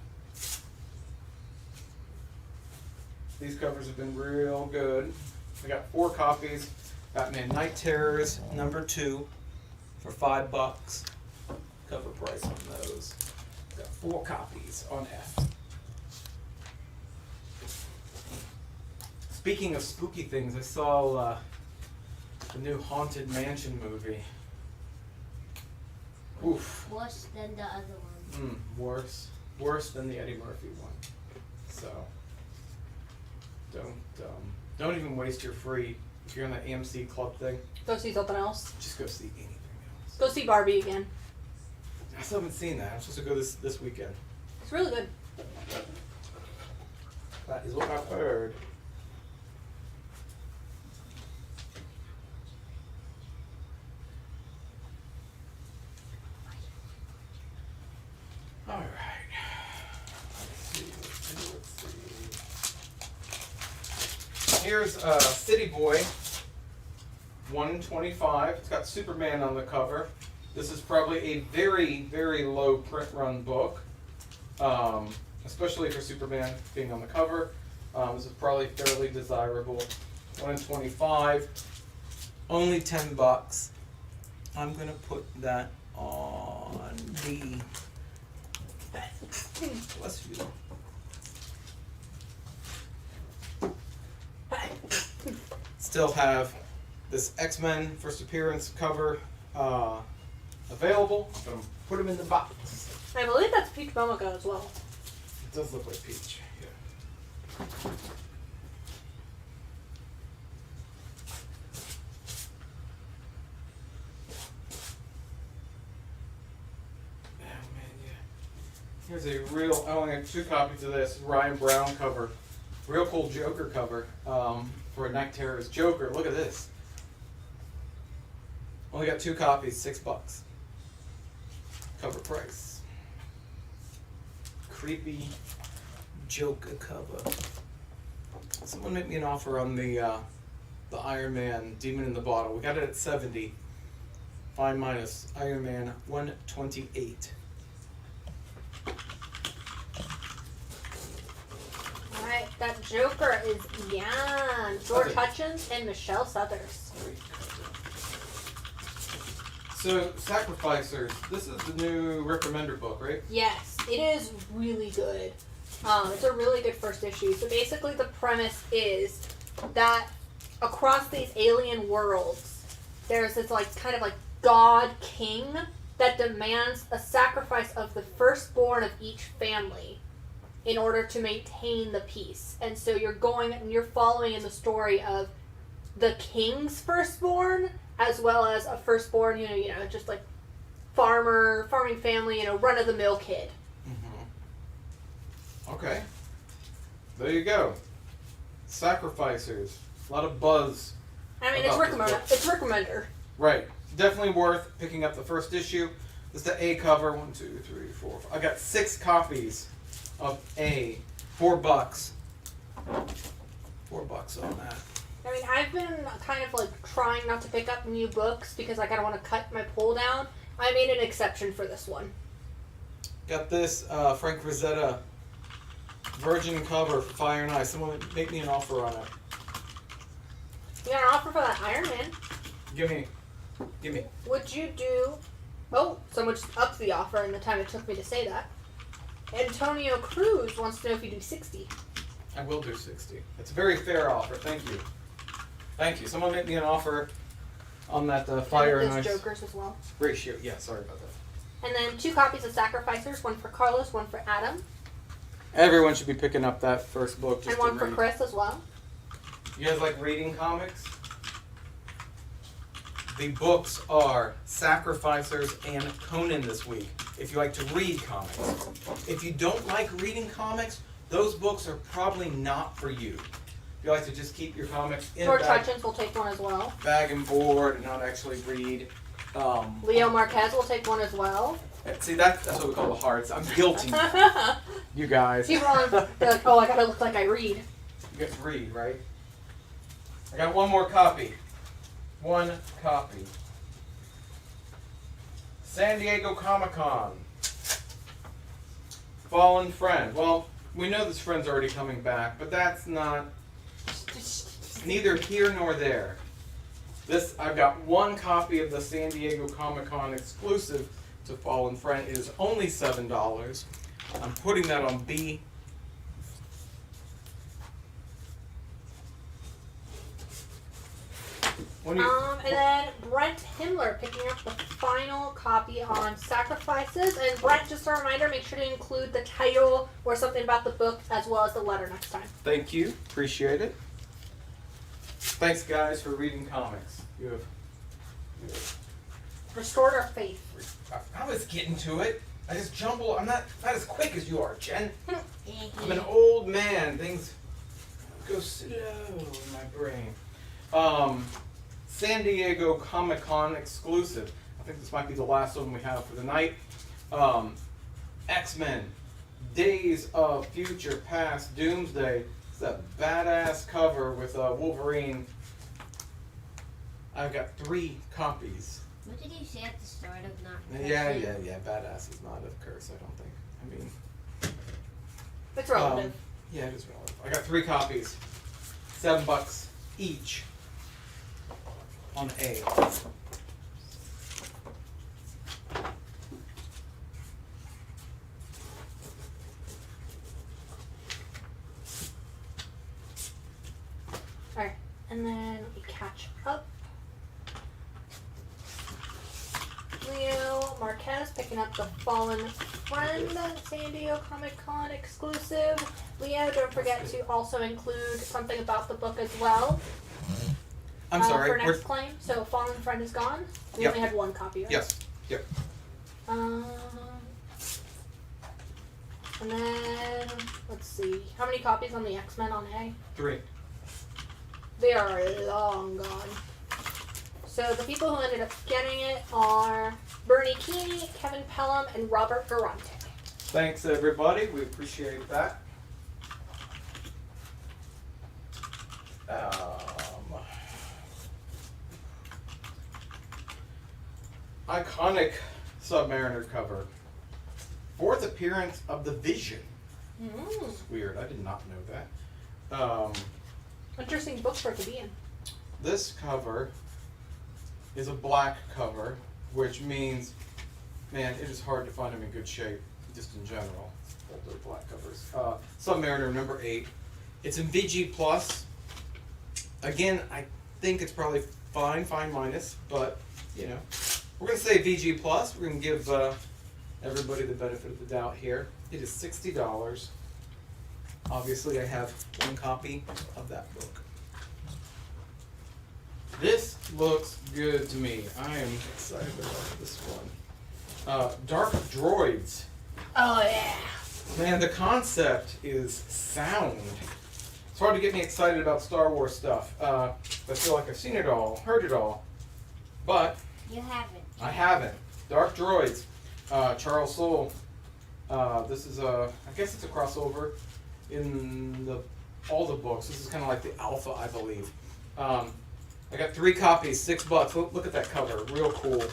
These covers have been real good. I got 4 copies. Batman Night Terrors number 2 for $5. Cover price on those. Got 4 copies on F. Speaking of spooky things, I saw the new Haunted Mansion movie. Oof. Worse than the other one. Worse than the Eddie Murphy one. So don't even waste your free. If you're on the AMC club thing, Go see something else. just go see anything else. Go see Barbie again. I still haven't seen that. I'm supposed to go this weekend. It's really good. That is what I've heard. All right. Let's see. Here's City Boy 125. It's got Superman on the cover. This is probably a very, very low print run book, especially for Superman being on the cover. This is probably fairly desirable. 125, only $10. I'm gonna put that on the. Bless you. Still have this X-Men first appearance cover available. I'm gonna put them in the box. I believe that's Peach Momoko as well. It does look like Peach. Yeah. Here's a real, I only have 2 copies of this, Ryan Brown cover. Real cool Joker cover for a Night Terror's Joker. Look at this. Only got 2 copies, $6. Cover price. Creepy Joker cover. Someone make me an offer on the Iron Man Demon in the Bottle. We got it at 70. Fine minus Iron Man 128. Alright, that Joker is Jan. George Hutchins and Michelle Southers. So, Sacrificers, this is the new Rick Remender book, right? Yes, it is really good. It's a really good first issue. So basically the premise is that across these alien worlds, there's this kind of god king that demands a sacrifice of the firstborn of each family in order to maintain the peace. And so you're following in the story of the king's firstborn as well as a firstborn, just like farming family, run-of-the-mill kid. Mm-hmm. Okay. There you go. Sacrificers. A lot of buzz. I mean, it's Rick Remender. Right. Definitely worth picking up the first issue. This is the A cover. 1, 2, 3, 4. I got 6 copies of A. $4. $4 on that. I mean, I've been kind of trying not to pick up new books because I kind of want to cut my pull down. I made an exception for this one. Got this Frank Rosetta Virgin cover for Fire and Ice. Someone make me an offer on it. You got an offer for that Iron Man? Give me. Would you do... Oh, someone just upped the offer in the time it took me to say that. Antonio Cruz wants to know if you do 60. I will do 60. It's a very fair offer. Thank you. Thank you. Someone make me an offer on that Fire and Ice. Jokers as well. Ratio. Yeah, sorry about that. And then 2 copies of Sacrificers, one for Carlos, one for Adam. Everyone should be picking up that first book. Just and one to for read. Chris as well. You guys like reading comics? The books are Sacrificers and Conan this week, if you like to read comics. If you don't like reading comics, those books are probably not for you. If you like to just keep your comics in George Hutchins will take one as well. bag and board and not actually read. Leo Marquez will take one as well. See, that's what we call the hearts. I'm guilty. You guys. People are like, oh, I gotta look like I read. You get to read, right? I got one more copy. 1 copy. San Diego Comic-Con. Fallen Friend. Well, we know this friend's already coming back, but that's not neither here nor there. I've got 1 copy of the San Diego Comic-Con exclusive to Fallen Friend. It is only $7. I'm putting that on B. And then Brent Himmler picking up the final copy on Sacrifices. And Brent, just a reminder, make sure to include the title or something about the book as well as the letter next time. Thank you. Appreciate it. Thanks, guys, for reading comics. You have Restored our faith. I was getting to it. I just jumble. I'm not as quick as you are, Jen. I'm an old man. Things go slow in my brain. San Diego Comic-Con exclusive. I think this might be the last one we have for the night. X-Men, Days of Future Past, Doomsday. It's a badass cover with Wolverine. I've got 3 copies. What did you say at the start of not? Yeah. Badass is not a curse, I don't think. I mean, it's relative. Yeah, it is relative. I got 3 copies, $7 each on A. Alright, and then we catch up. Leo Marquez picking up the Fallen Friend San Diego Comic Con exclusive. Leo, don't forget to also include something about the book as well. I'm sorry. For next claim. So Fallen Friend is gone. We only had 1 copy, right? Yes. Yep. And then let's see. How many copies on the X-Men on A? 3. They are long gone. So the people who ended up getting it are Bernie Keeney, Kevin Pelham, and Robert Durante. Thanks, everybody. We appreciate that. Iconic Submariner cover. 4th appearance of the Vision. It's weird. I did not know that. Interesting book for it to be in. This cover is a black cover, which means, man, it is hard to find them in good shape, just in general. Older black covers. Submariner number 8. It's in VG Plus. Again, I think it's probably fine minus, but you know, we're gonna say VG Plus. We're gonna give everybody the benefit of the doubt here. It is $60. Obviously, I have 1 copy of that book. This looks good to me. I am excited about this one. Dark Droids. Oh yeah. Man, the concept is sound. It's hard to get me excited about Star Wars stuff. I feel like I've seen it all, heard it all, but You haven't. I haven't. Dark Droids. Charles Soule. This is I guess it's a crossover in all the books. This is kind of like the alpha, I believe. I got 3 copies, $6. Look at that cover, real cool.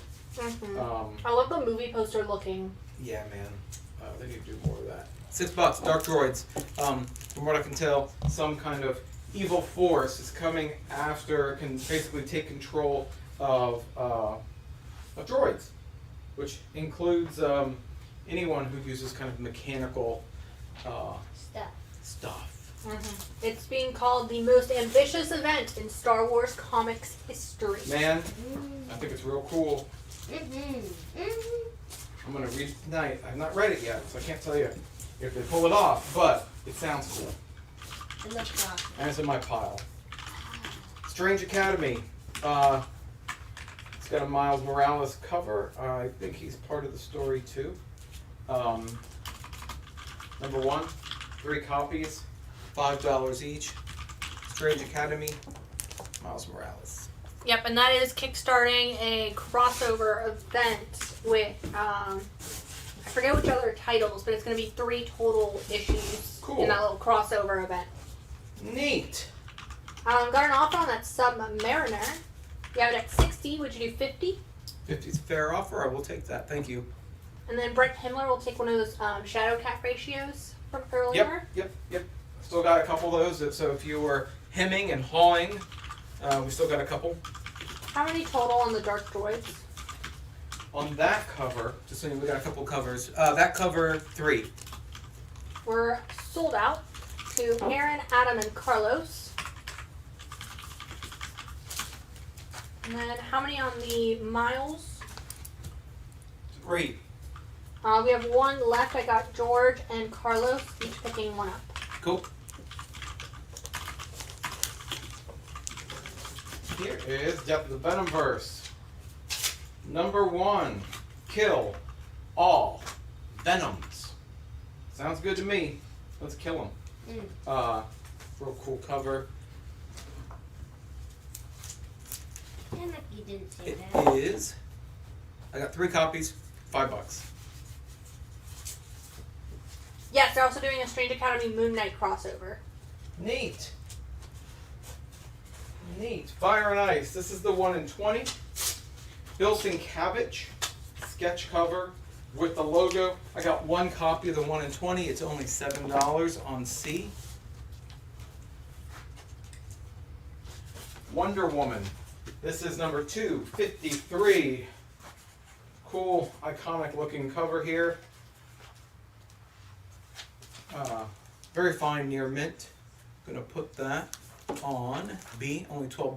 I love the movie poster looking. Yeah, man. They need to do more of that. $6, Dark Droids. From what I can tell, some kind of evil force is coming after, can basically take control of droids, which includes anyone who uses kind of mechanical stuff. It's being called the most ambitious event in Star Wars comics history. Man, I think it's real cool. I'm going to read it tonight. I've not read it yet, so I can't tell you if they pull it off, but it sounds cool. It looks awesome. And it's in my pile. Strange Academy. It's got a Miles Morales cover. I think he's part of the story too. Number 1, 3 copies, $5 each. Strange Academy, Miles Morales. Yep, and that is kickstarting a crossover event with, I forget which other titles, but it's going to be 3 total issues in that little crossover event. Neat. Got an offer on that Submariner. You have it at 60. Would you do 50? 50 is a fair offer. I will take that. Thank you. And then Brent Himmler will take one of those Shadow Cat ratios from earlier. Yep. Still got a couple of those. So if you were hemming and hawing, we still got a couple. How many total on the Dark Droids? On that cover, just so you know, we got a couple covers. That cover, 3. We're sold out to Aaron, Adam, and Carlos. And then how many on the Miles? 3. We have one left. I got George and Carlos each picking one up. Cool. Here is Death of the Venomverse. Number 1, kill all Venoms. Sounds good to me. Let's kill them. Real cool cover. Damn it, you didn't say It that. is. I got 3 copies, $5. Yes, they're also doing a Strange Academy Moon Knight crossover. Neat. Neat. Fire and Ice. This is the 1 in 20. Bilson Cabbage sketch cover with the logo. I got 1 copy of the 1 in 20. It's only $7 on C. Wonder Woman. This is number 253. Cool, iconic looking cover here. Very fine near mint. Gonna put that on B, only $12.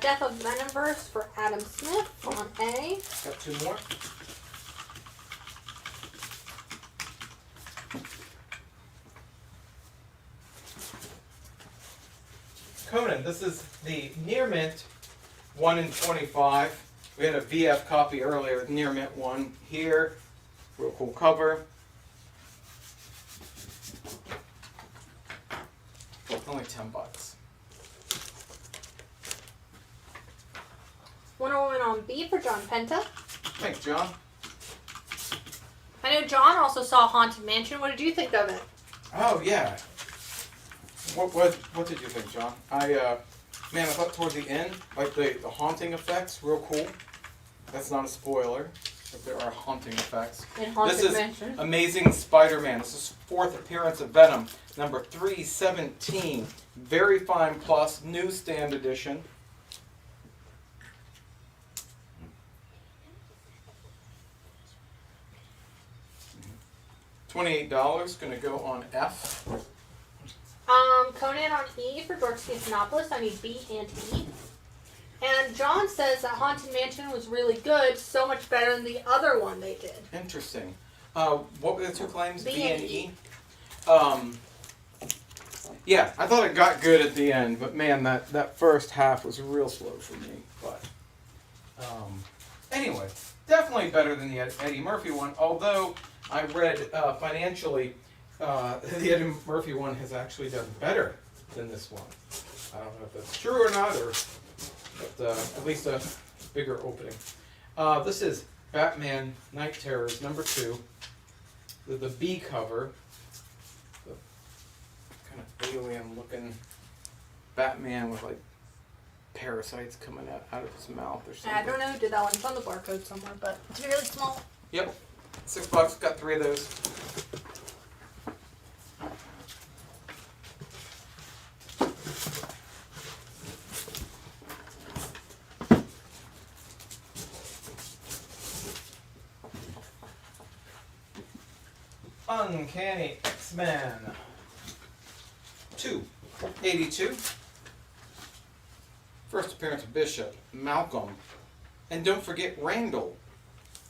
Death of Venomverse for Adam Smith on A. Got 2 more. Conan, this is the near mint 1 in 25. We had a VF copy earlier, near mint 1 here. Real cool cover. Only $10. Wonder Woman on B for John Penta. Thanks, John. I know John also saw Haunted Mansion. What did you think of it? Oh yeah. What did you think, John? Man, I thought towards the end, like the haunting effects, real cool. That's not a spoiler, but there are haunting effects. In Haunted This is Mansion. Amazing Spider-Man. This is 4th appearance of Venom, number 317. Very fine plus, newsstand edition. $28, gonna go on F. Conan on E for George Stephanopoulos. I need B and E. And John says that Haunted Mansion was really good, so much better than the other one they did. Interesting. What were the 2 claims? B and E. Yeah, I thought it got good at the end, but man, that first half was real slow for me. But anyway, definitely better than the Eddie Murphy one. Although I read financially, the Eddie Murphy one has actually done better than this one. I don't know if that's true or not, but at least a bigger opening. This is Batman Night Terrors number 2. The B cover. The kind of alien-looking Batman with like parasites coming out of his mouth or something. I don't know who did that one. It's on the barcode somewhere, but it's really small. Yep, $6. Got 3 of those. Uncanny X-Men 282. First appearance of Bishop, Malcolm, and don't forget Randall,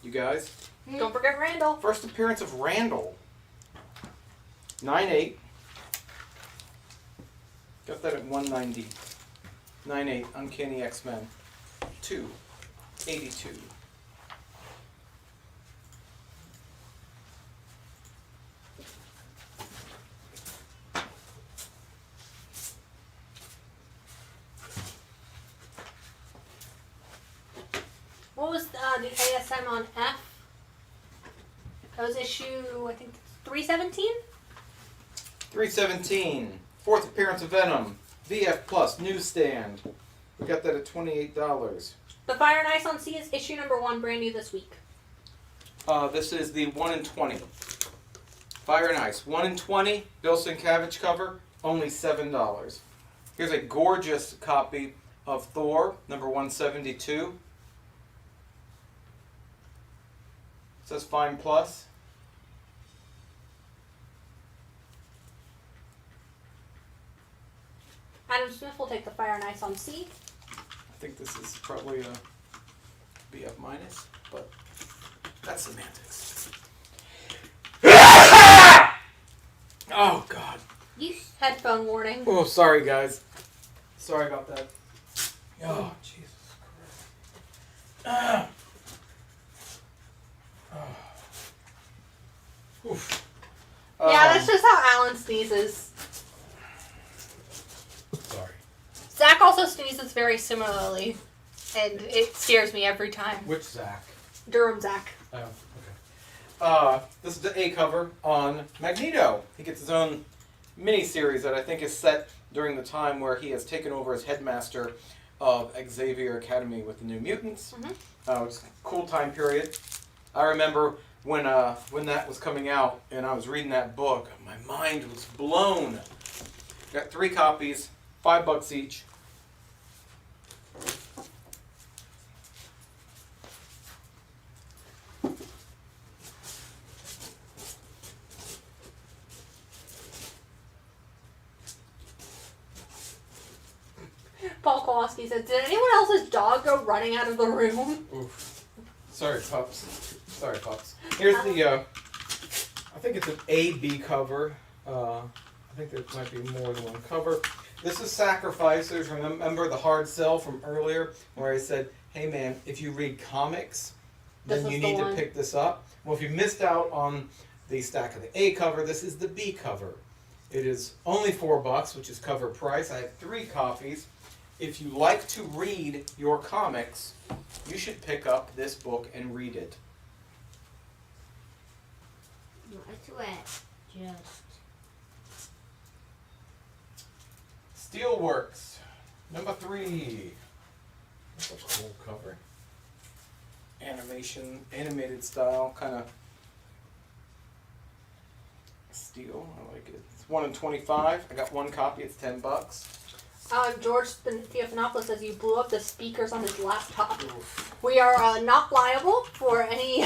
you guys. Don't forget Randall. First appearance of Randall. 9.8. Got that at 190. 9.8. Uncanny X-Men 282. What was the ASM on F? That was issue, I think, 317? 317. Fourth appearance of Venom. VF Plus newsstand. We got that at $28. The Fire and Ice on C is issue number 1, brand new this week. This is the 1 in 20. Fire and Ice. 1 in 20. Bilson Cabbage cover. Only $7. Here's a gorgeous copy of Thor, number 172. Says Fine Plus. Adam Smith will take the Fire and Ice on C. I think this is probably a BF minus, but that's semantics. Oh God. Headphone warning. Oh, sorry guys. Sorry about that. Oh, Jesus Christ. Oof. Yeah, that's just how Alan sneezes. Sorry. Zach also sneezes very similarly, and it scares me every time. Which Zach? Durham Zach. Oh, okay. This is the A cover on Magneto. He gets his own mini-series that I think is set during the time where he has taken over as headmaster of Xavier Academy with the New Mutants. It's a cool time period. I remember when that was coming out and I was reading that book, my mind was blown. Got 3 copies, $5 each. Paul Kowalski says, did anyone else's dog go running out of the room? Oof. Sorry, pups. Sorry, pups. Here's the, I think it's an A-B cover. I think there might be more than one cover. This is Sacrificers. Remember the hard sell from earlier where I said, hey man, if you read comics, then you need to pick this up. Well, if you missed out on the stack of the A cover, this is the B cover. It is only $4, which is cover price. I have 3 copies. If you like to read your comics, you should pick up this book and read it. It's wet. Just. Steelworks, number 3. That's a cool cover. Animated style, kind of steel. I like it. It's 1 in 25. I got 1 copy. It's $10. George Theophanopoulos says you blew up the speakers on his laptop. Oof. We are not liable for any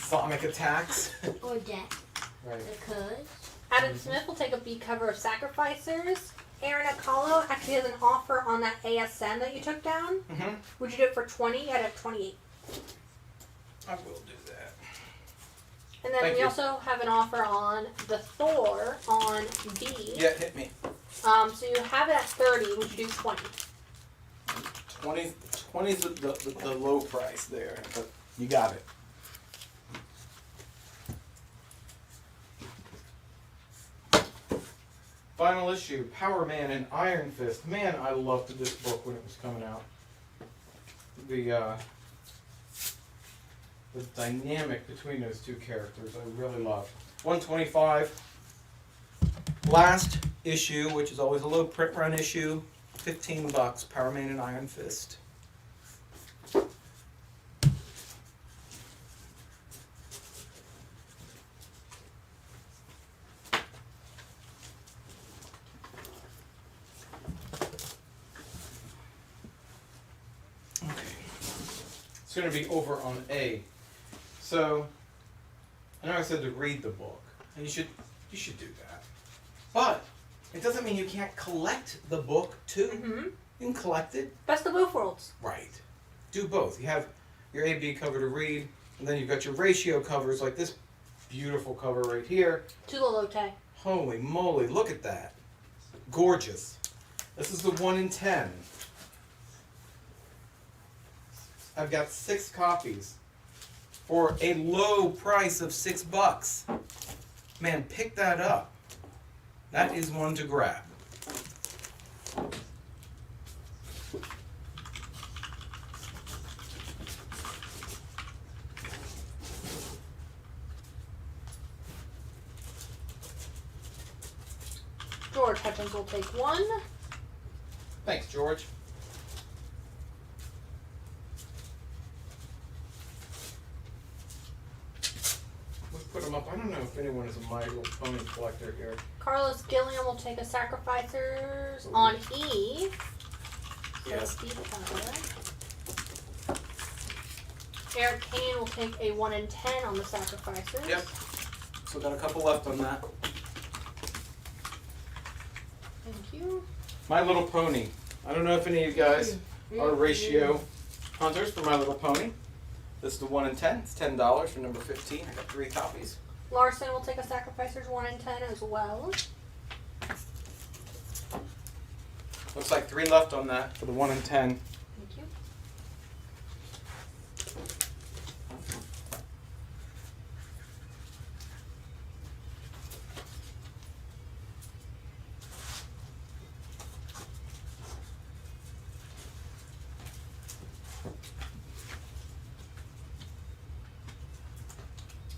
sonic attacks or death. Right. Because Adam Smith will take a B cover of Sacrificers. Aaron Acalo actually has an offer on that ASM that you took down. Would you do it for 20 out of 28? I will do that. And then we also have an offer on the Thor on B. Yeah, hit me. So you have it at 30. Would you do 20? 20 is the low price there, but you got it. Final issue, Power Man and Iron Fist. Man, I loved this book when it was coming out. The dynamic between those 2 characters I really loved. 125. Last issue, which is always a low print run issue, $15. Power Man and Iron Fist. It's going to be over on A. So, I know I said to read the book, and you should do that. But it doesn't mean you can't collect the book too. You can collect it. Best of both worlds. Right. Do both. You have your A-B cover to read, and then you've got your ratio covers like this beautiful cover right here. Tulalote. Holy moly! Look at that. Gorgeous. This is the 1 in 10. I've got 6 copies for a low price of $6. Man, pick that up. That is one to grab. George Hutchins will take 1. Thanks, George. Put them up. I don't know if anyone is a My Little Pony collector here. Carlos Gilliam will take a Sacrificers on E. Yes. Eric Kane will take a 1 in 10 on the Sacrificers. Yep. So got a couple left on that. Thank you. you. My Little Pony. I don't know if any of you guys are ratio hunters for My Little Pony. This is the 1 in 10. It's $10 for number 15. I got 3 copies. Larson will take a Sacrificers 1 in 10 as well. Looks like 3 left on that for the 1 in 10. Thank you.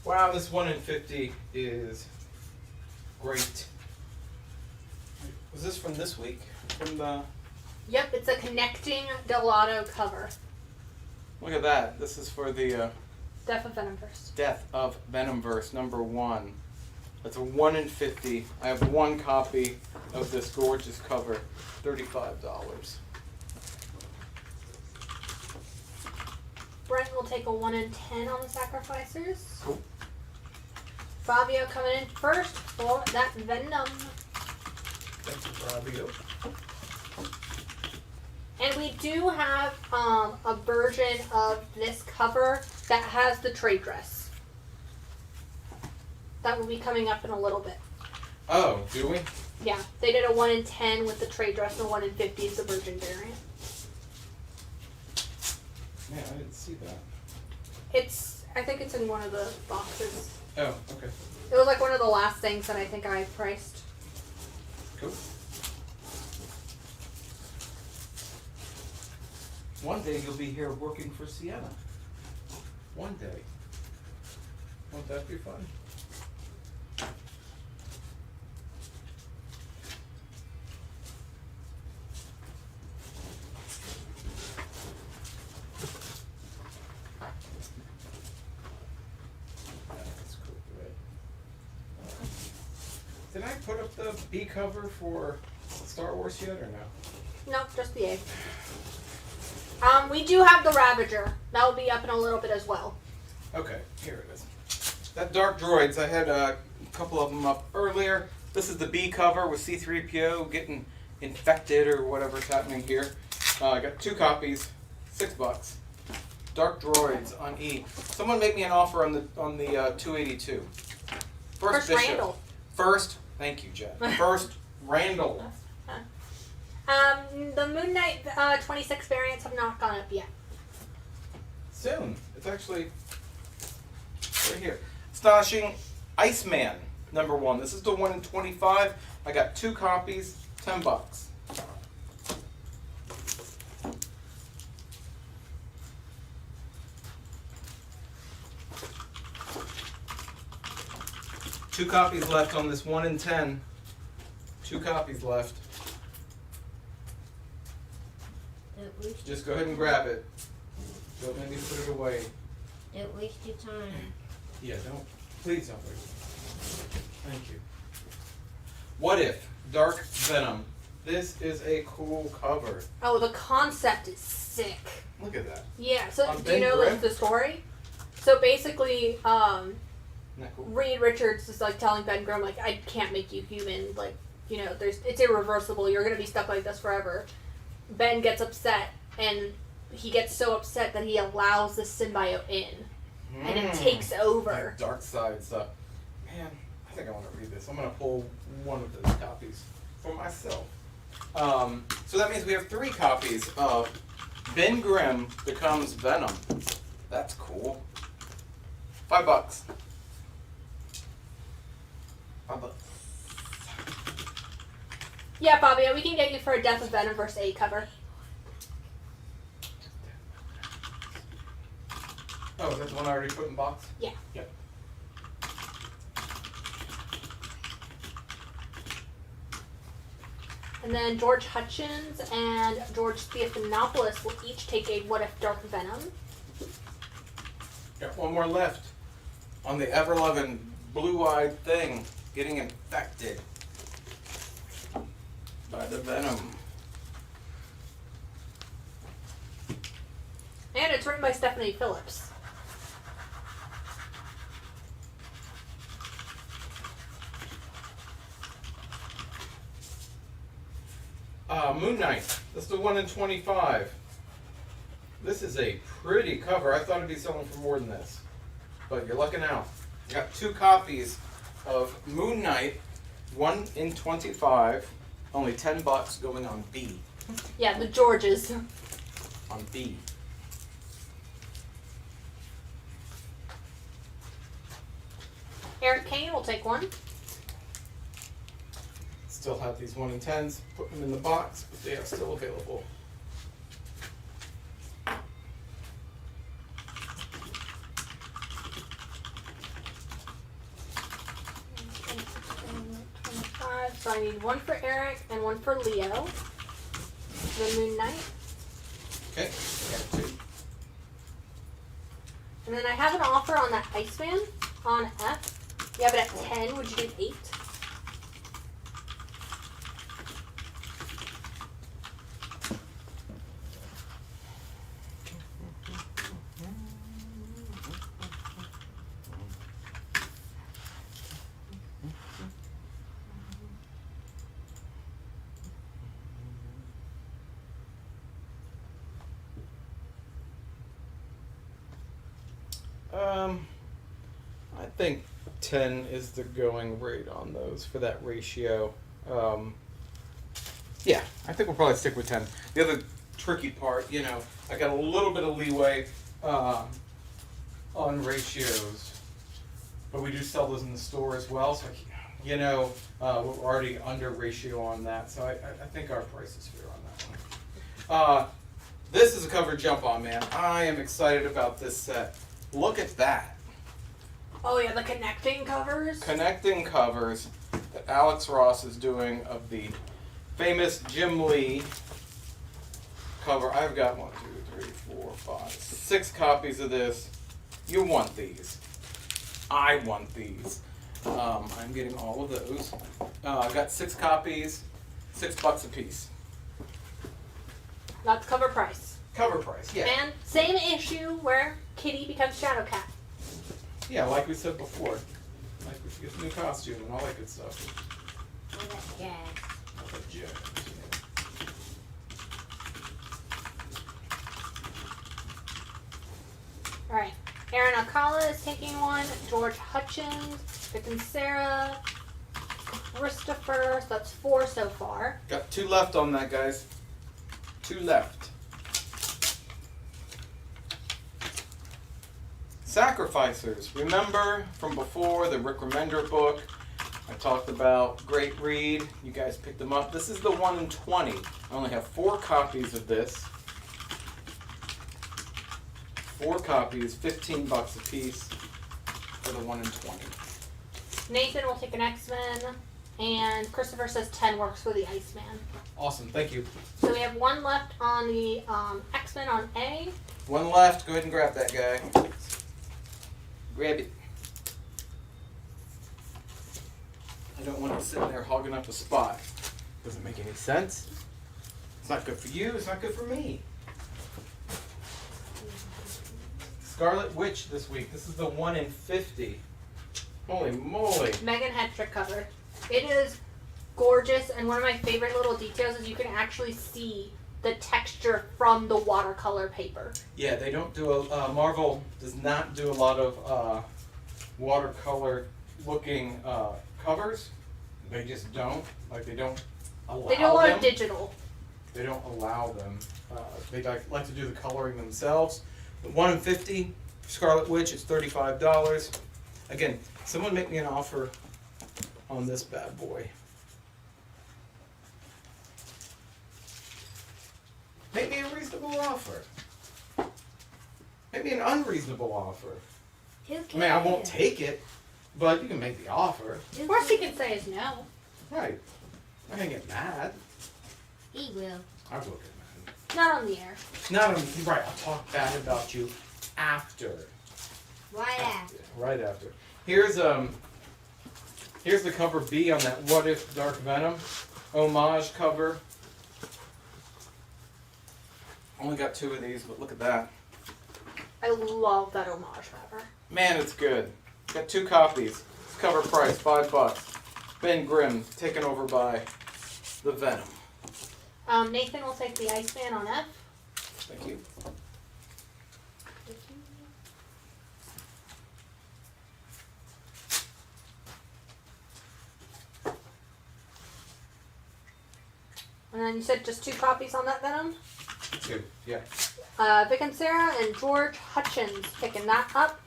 Wow, this 1 in 50 is great. Was this from this week? From the... Yep, it's a connecting Delato cover. Look at that. This is for the Death of Venomverse. Death of Venomverse number 1. That's a 1 in 50. I have 1 copy of this gorgeous cover. $35. Brent will take a 1 in 10 on the Sacrificers. Cool. Fabio coming in first for that Venom. Thank you, Fabio. And we do have a version of this cover that has the trade dress. That will be coming up in a little bit. Oh, do we? Yeah, they did a 1 in 10 with the trade dress and a 1 in 50 is the virgin variant. Man, I didn't see that. I think it's in one of the boxes. Oh, okay. It was like one of the last things that I think I priced. Cool. One day you'll be here working for Sienna. One day. Won't that be fun? That's cool, right? Did I put up the B cover for Star Wars yet or no? Nope, just the A. We do have the Ravager. That will be up in a little bit as well. Okay, here it is. That Dark Droids, I had a couple of them up earlier. This is the B cover with C-3PO getting infected or whatever's happening here. I got 2 copies, $6. Dark Droids on E. Someone make me an offer on the 282. First Bishop. Randall. First, thank you, Jen. First Randall. The Moon Knight 26 variants have not gone up yet. Soon. It's actually right here. Astonishing Iceman, number 1. This is the 1 in 25. I got 2 copies, $10. Two copies left on this 1 in 10. 2 copies left. Just go ahead and grab it. Don't make me put it away. Don't waste your time. Yeah, don't. Please don't waste it. Thank you. What If? Dark Venom. This is a cool cover. Oh, the concept is sick. Look at that. Yeah, so On do you Ben know Grimm? the story? So basically, Isn't that cool? Reed Richards is like telling Ben Grimm, like, I can't make you human. Like, you know, it's irreversible. You're going to be stuck like this forever. Ben gets upset, and he gets so upset that he allows the symbiote in. And it takes over. That dark side stuff. Man, I think I want to read this. I'm going to pull one of those copies for myself. So that means we have 3 copies of Ben Grimm Becomes Venom. That's cool. $5. $5. Yeah, Fabio, we can get you for a Death of Venomverse A cover. Oh, is that the one I already put in box? Yeah. Yep. And then George Hutchins and George Stephanopoulos will each take a What If Dark Venom. Got 1 more left on the ever-loving blue-eyed thing getting infected by the venom. And it's written by Stephanie Phillips. Moon Knight. This is the 1 in 25. This is a pretty cover. I thought it'd be selling for more than this, but you're lucking out. I got 2 copies of Moon Knight, 1 in 25. Only $10 going on B. Yeah, the Georges. On B. Eric Kane will take one. Still have these 1 in 10s. Put them in the box, but they are still available. So I need one for Eric and one for Leo. The Moon Knight. Okay, I got 2. And then I have an offer on that Iceman on F. You have it at 10. Would you do 8? I think 10 is the going rate on those for that ratio. Yeah, I think we'll probably stick with 10. The other tricky part, I got a little bit of leeway on ratios, but we do sell those in the store as well. So, we're already under ratio on that. So I think our price is fair on that one. This is a cover jump on, man. I am excited about this set. Look at that. Oh yeah, the connecting covers. Connecting covers that Alex Ross is doing of the famous Jim Lee cover. I've got 1, 2, 3, 4, 5, 6 copies of this. You want these. I want these. I'm getting all of those. I've got 6 copies, $6 a piece. That's cover price. Cover price, yeah. And same issue where Kitty becomes Shadowcat. Yeah, like we said before. Like we get a new costume and all that good stuff. All that jazz. All that jazz, All right. Aaron Alcala is taking one. George Hutchins, Vic and Sarah, Christopher. So that's 4 so far. Got 2 left on that, guys. 2 left. Sacrificers. Remember from before the Rick Remender book, I talked about great read. You guys picked them up. This is the 1 in 20. I only have 4 copies of this. 4 copies, $15 a piece for the 1 in 20. Nathan will take an X-Men, and Christopher says 10 works for the Iceman. Awesome, thank you. So we have 1 left on the X-Men on A. 1 left. Go ahead and grab that guy. Grab it. I don't want it sitting there hogging up the spot. Doesn't make any sense. It's not good for you. It's not good for me. Scarlet Witch this week. This is the 1 in 50. Holy moly. Megan Hetrick cover. It is gorgeous, and one of my favorite little details is you can actually see the texture from the watercolor paper. Yeah, they don't do Marvel does not do a lot of watercolor looking covers. They just don't. Like, they don't allow them. They do a lot of digital. They don't allow them. They like to do the coloring themselves. The 1 in 50 Scarlet Witch is $35. Again, someone make me an offer on this bad boy. Make me a reasonable offer. Maybe an unreasonable offer. Who I mean, I won't take it, but you can make the offer. Worst he can say is no. Right. I can't get mad. He will. I will get mad. Not on the air. Not on, right, I'll talk bad about you after. Right after. Right after. Here's the cover B on that What If Dark Venom homage cover. Only got 2 of these, but look at that. I love that homage cover. Man, it's good. Got 2 copies. Cover price $5. Ben Grimm taken over by the Venom. Nathan will take the Iceman on F. Thank you. And then you said just 2 copies on that Venom? 2, yeah. Vic and Sarah and George Hutchins picking that up.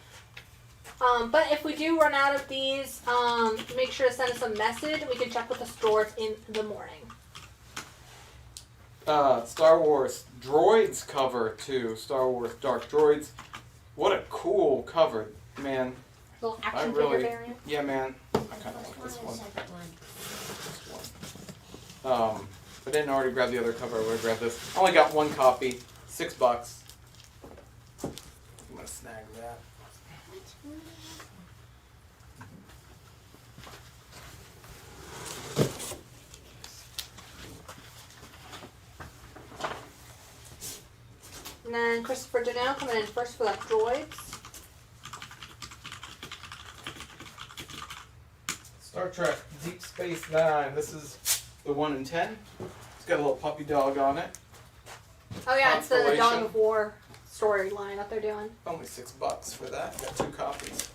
But if we do run out of these, make sure to send us a message. We can check with the stores in the morning. Star Wars Droids cover too. Star Wars Dark Droids. What a cool cover, man. Little action figure variant. Yeah, man. I kind of like this one. If I didn't already grab the other cover, I would have grabbed this. I only got 1 copy, $6. I'm gonna snag that. And then Christopher Janelle coming in first for that Droids. Star Trek Deep Space Nine. This is the 1 in 10. It's got a little puppy dog on it. Oh yeah, it's the Dawn Constellation. of War storyline that they're doing. Only $6 for that. Got 2 copies.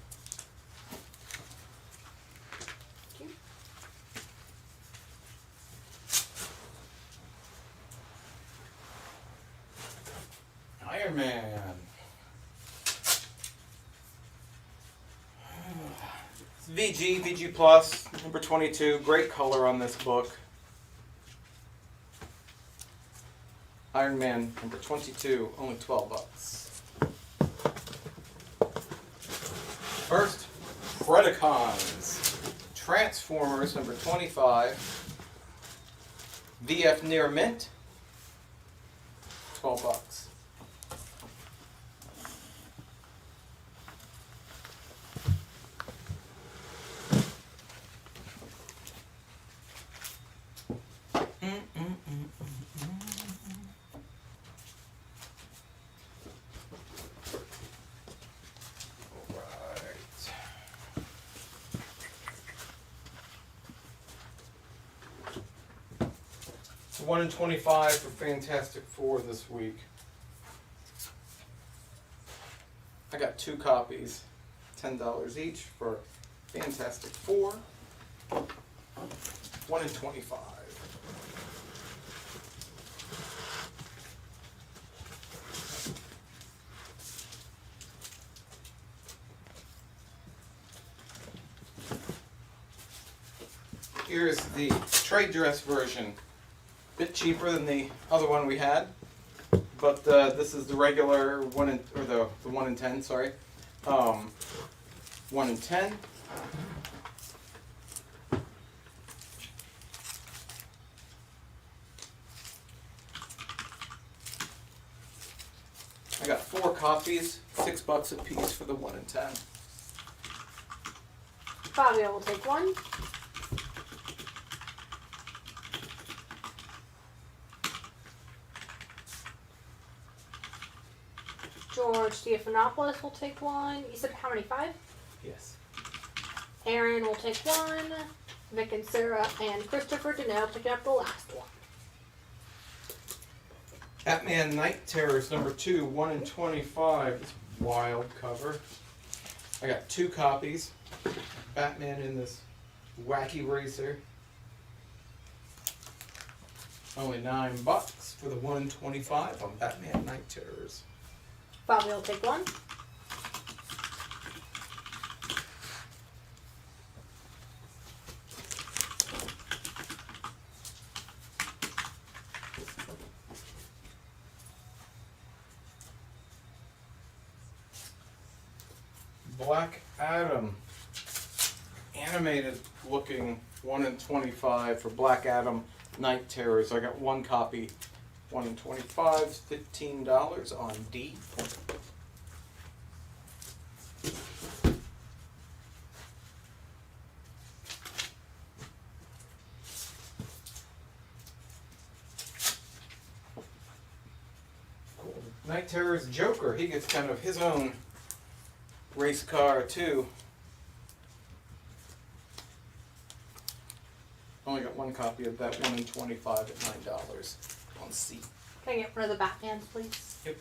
Iron Man. It's VG Plus, number 22. Great color on this book. Iron Man, number 22, only $12. First, Predacons. Transformers, number 25. VF Near Mint, $12. It's 1 in 25 for Fantastic Four this week. I got 2 copies, $10 each for Fantastic Four. 1 in 25. Here's the trade dress version. Bit cheaper than the other one we had, but this is the regular 1 in, or the 1 in 10. Sorry, 1 in 10. I got 4 copies, $6 a piece for the 1 in 10. Fabio will take 1. George Stephanopoulos will take 1. You said how many? 5? Yes. Aaron will take 1. Vic and Sarah and Christopher Danelle picking up the last one. Batman Night Terrors number 2, 1 in 25. This wild cover. I got 2 copies. Batman in this wacky racer. Only $9 for the 1 in 25 on Batman Night Terrors. Fabio will take 1. Black Adam. Animated looking 1 in 25 for Black Adam Night Terrors. I got 1 copy. 1 in 25, $15 on D. Cool. Night Terror's Joker. He gets kind of his own race car too. Only got 1 copy of that 1 in 25 at $9. Let's see. Can I get one of the Batmans, please? Yep.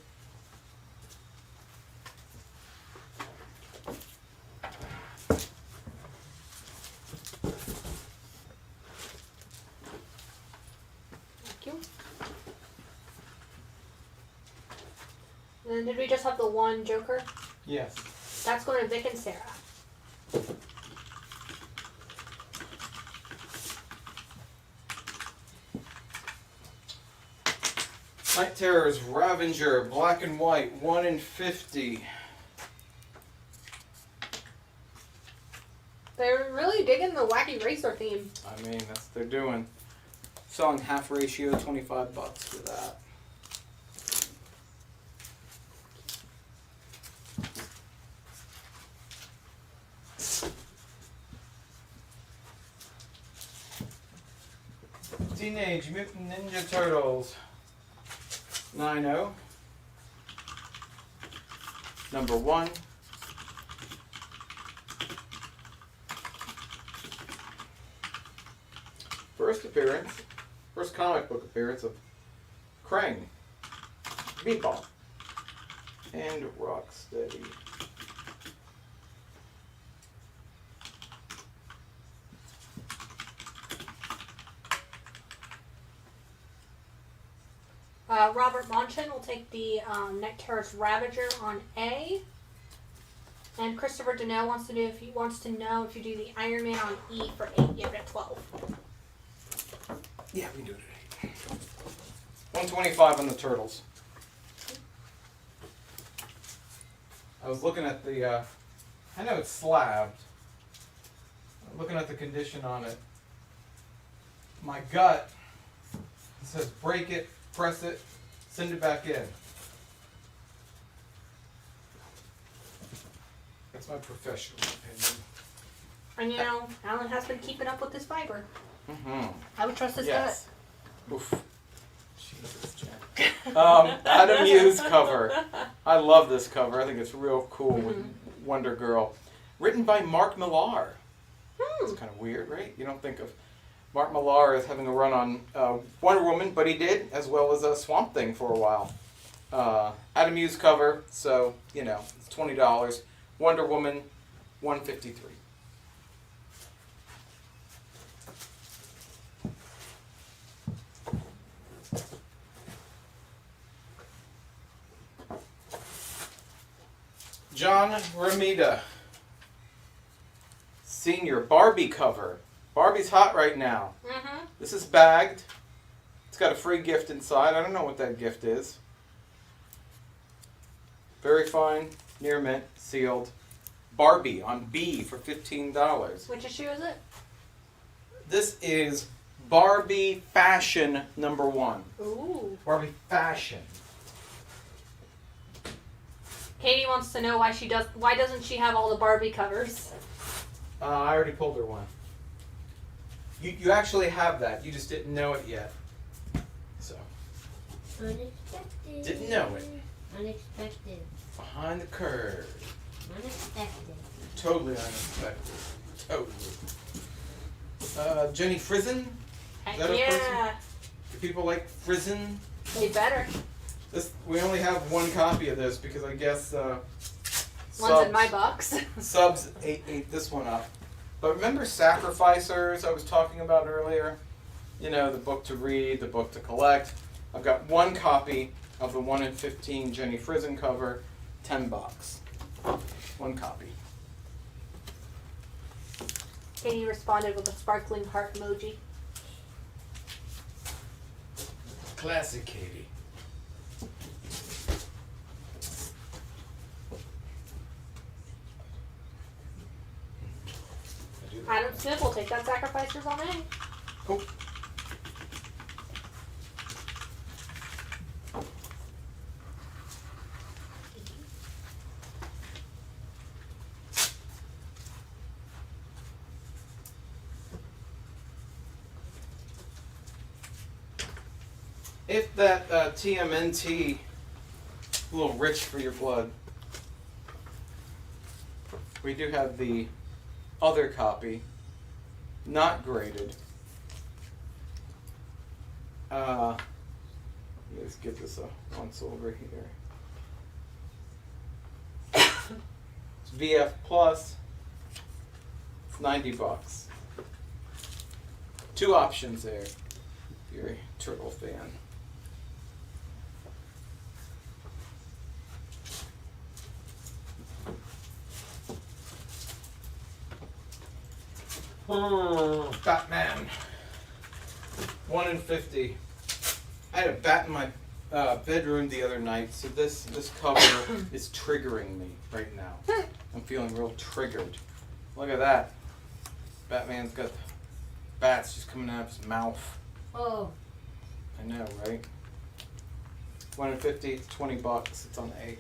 Thank you. And then did we just have the one Joker? Yes. That's going to Vic and Sarah. Night Terrors, Ravager, black and white, 1 in 50. They're really digging the wacky racer theme. I mean, that's what they're doing. Selling half ratio, $25 for that. Teenage Mutant Ninja Turtles. 9-0. Number 1. First comic book appearance of Krang, Meatball, and Rocksteady. Robert Monchin will take the Night Terror's Ravager on A. And Christopher Deneau wants to know if you do the Iron Man on E for 8, you have it at 12. Yeah, we do it at 8. 125 on the Turtles. I was looking at the, I know it's slabbed. I'm looking at the condition on it. My gut says break it, press it, send it back in. That's my professional opinion. And you know, Alan has been keeping up with this fiber. Mm-hmm. I would trust his Yes. Oof. Jesus, Jack. Adam Hughes cover. I love this cover. I think it's real cool with Wonder Girl. Written by Mark Millar. It's kind of weird, right? You don't think of Mark Millar as having a run on Wonder Woman, but he did, as well as Swamp Thing for a while. Adam Hughes cover, so, you know, it's $20. Wonder Woman, $153. John Romita, Senior, Barbie cover. Barbie's hot right now. Mm-hmm. This is bagged. It's got a free gift inside. I don't know what that gift is. Very fine, near mint, sealed. Barbie on B for $15. Which issue is it? This is Barbie Fashion #1. Ooh. Barbie Fashion. Katie wants to know why doesn't she have all the Barbie covers? I already pulled her one. You actually have that. You just didn't know it yet. So. Unexpected. Didn't know it. Unexpected. Behind the curve. Unexpected. Totally unexpected. Totally. Jenny Frizen? Heck Is that a person? yeah. Do people like Frizen? They better. We only have one copy of this because I guess One's in my box. Subs ate this one up. But remember Sacrificers I was talking about earlier? You know, the book to read, the book to collect. I've got one copy of the 1 in 15 Jenny Frizen cover, $10. One copy. Katie responded with a sparkling heart emoji. Classic Katie. Adam Smith will take that Sacrificers on A. Cool. If that TMNT a little rich for your blood, we do have the other copy, not graded. Let's get this once over here. It's VF Plus. It's $90. Two options there. If you're a turtle fan. Batman. 1 in 50. I had a bat in my bedroom the other night, so this cover is triggering me right now. I'm feeling real triggered. Look at that. Batman's got bats just coming out of his mouth. Oh. I know, right? 1 in 50, it's $20. It's on A.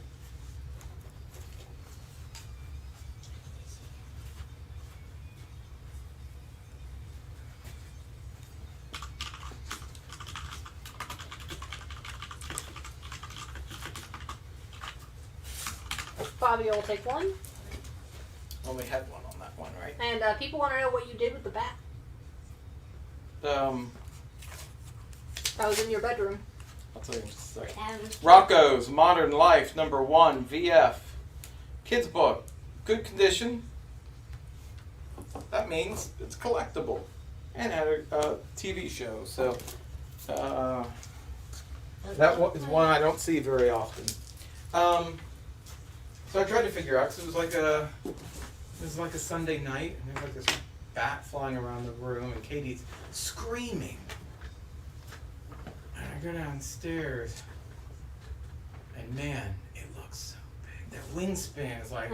Bobby will take one. Only had one on that one, right? And people want to know what you did with the bat. That was in your bedroom. I'll tell you in just a second. Rocco's Modern Life, #1, VF. Kids book. Good condition. That means it's collectible. And had a TV show. So, that is one I don't see very often. So I tried to figure out, because it was like a Sunday night, and there's like this bat flying around the room, and Katie's screaming. And I go downstairs, and man, it looks so big. Their wingspan is like,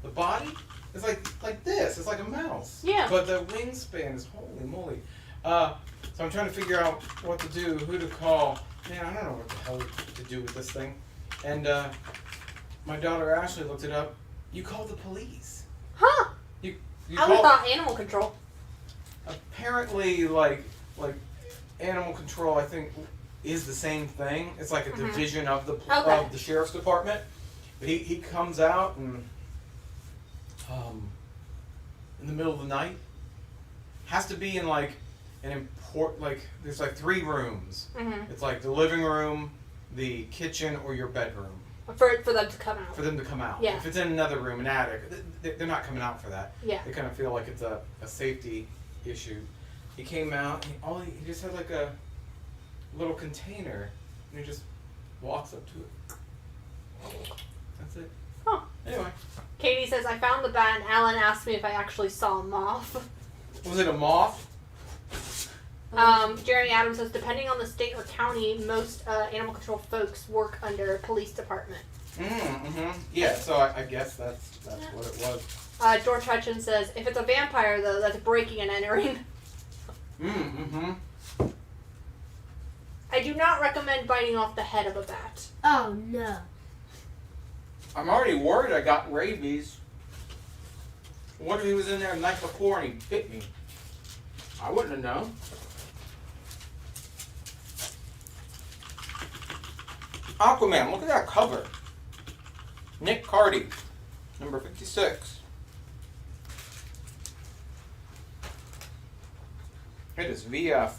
the body is like this. It's like a mouse. Yeah. But the wingspan is holy moly. So I'm trying to figure out what to do, who to call. Man, I don't know what the hell to do with this thing. And my daughter Ashley looked it up. You call the police. Huh? You I would have thought animal control. Apparently, like animal control, I think, is the same thing. It's like a division of the sheriff's department. But he comes out and in the middle of the night, has to be in like an there's like 3 rooms. It's like the living room, the kitchen, or your bedroom. For them to come out. For them to come out. Yeah. If it's in another room, an attic, they're not coming out for that. Yeah. They kind of feel like it's a safety issue. He came out, and he just had like a little container, and he just walks up to it. That's it. Huh. Anyway. Katie says, I found the bat, and Alan asked me if I actually saw a moth. Was it a moth? Jeremy Adams says, depending on the state or county, most animal control folks work under police department. Yeah, so I guess that's what it was. George Hutchins says, if it's a vampire, though, that's breaking and entering. I do not recommend biting off the head of a bat. Oh, no. I'm already worried I got rabies. What if he was in there the night before and he bit me? I wouldn't have known. Aquaman, look at that cover. Nick Cardy, #56. It is VF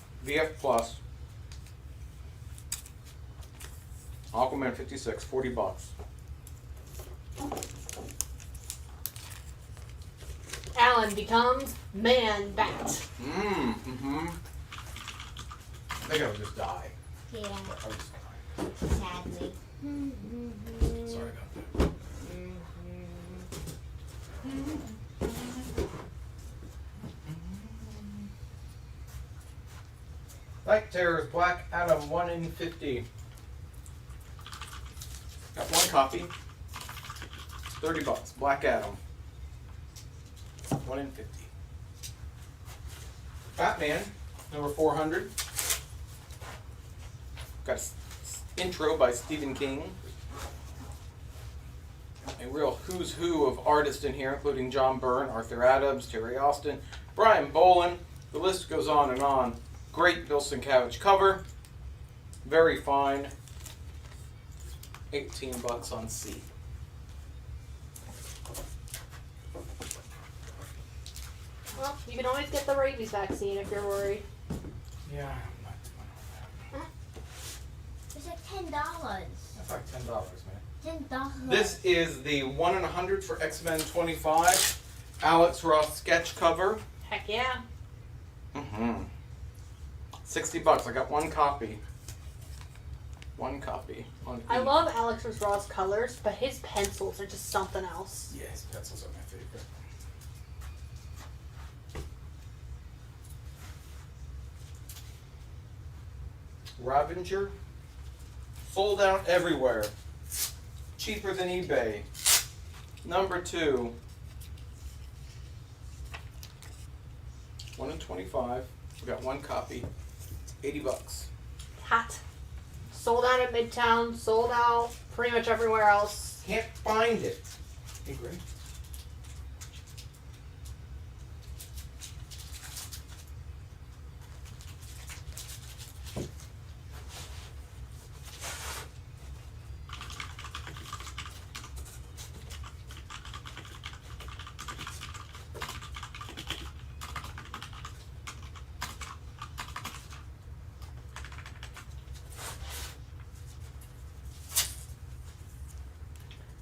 Plus. Aquaman 56, $40. Alan becomes Man-Bat. I think I would just die. Yeah. I would just die. Sadly. Sorry about that. Night Terrors, Black Adam, 1 in 50. Got one copy. $30. Black Adam. 1 in 50. Batman, #400. Got an intro by Stephen King. A real who's who of artists in here, including John Byrne, Arthur Adams, Terry Austin, Brian Bolin. The list goes on and on. Great Bill Sienkiewicz cover. Very fine. $18 on C. Well, you can always get the rabies vaccine if you're worried. Yeah, I'm not doing all that. $10. That's like $10, man. $10. This is the 1 in 100 for X-Men 25. Alex Ross sketch cover. Heck yeah. Mm-hmm. $60. I got one copy. One copy on I each. love Alex Ross colors, but his pencils are just something else. Yes, pencils are my favorite. Ravager. Sold out everywhere. Cheaper than eBay. Number 2. 1 in 25. We got one copy. $80. Hot. Sold out at Midtown, sold out pretty much everywhere else. Can't find it. Hey, Greg.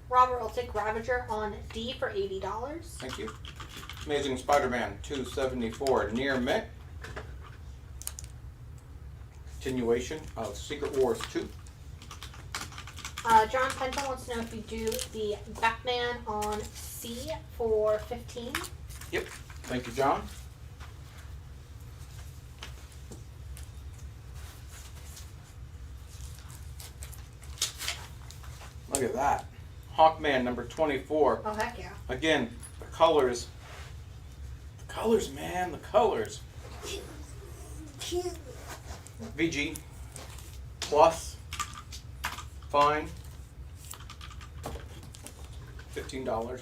Robert will take Ravager on D for $80. Thank you. Amazing Spider-Man 274 near mint. Continuation of Secret Wars 2. John Penta wants to know if you do the Batman on C for $15. Yep. Thank you, John. Look at that. Hawkman number 24. Oh, heck yeah. Again, the colors. The colors, man, the colors. VG. Plus. Fine. $15.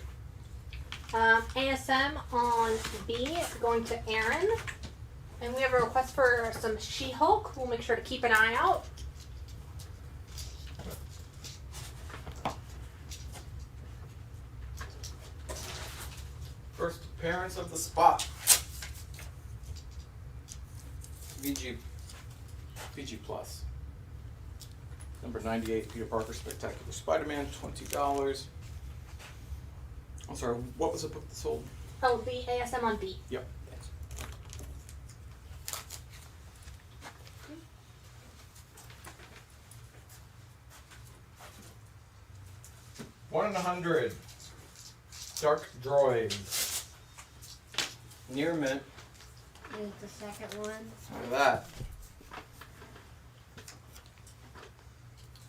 ASM on B going to Aaron. And we have a request for some She-Hulk. We'll make sure to keep an eye out. First appearance of the Spot. VG Plus. Number 98, Peter Parker Spectacular Spider-Man, $20. I'm sorry, what was the book that sold? Oh, the ASM on B. Yep, thanks. One in 100. Dark Droid. Near mint. Here's the second one. Look at that.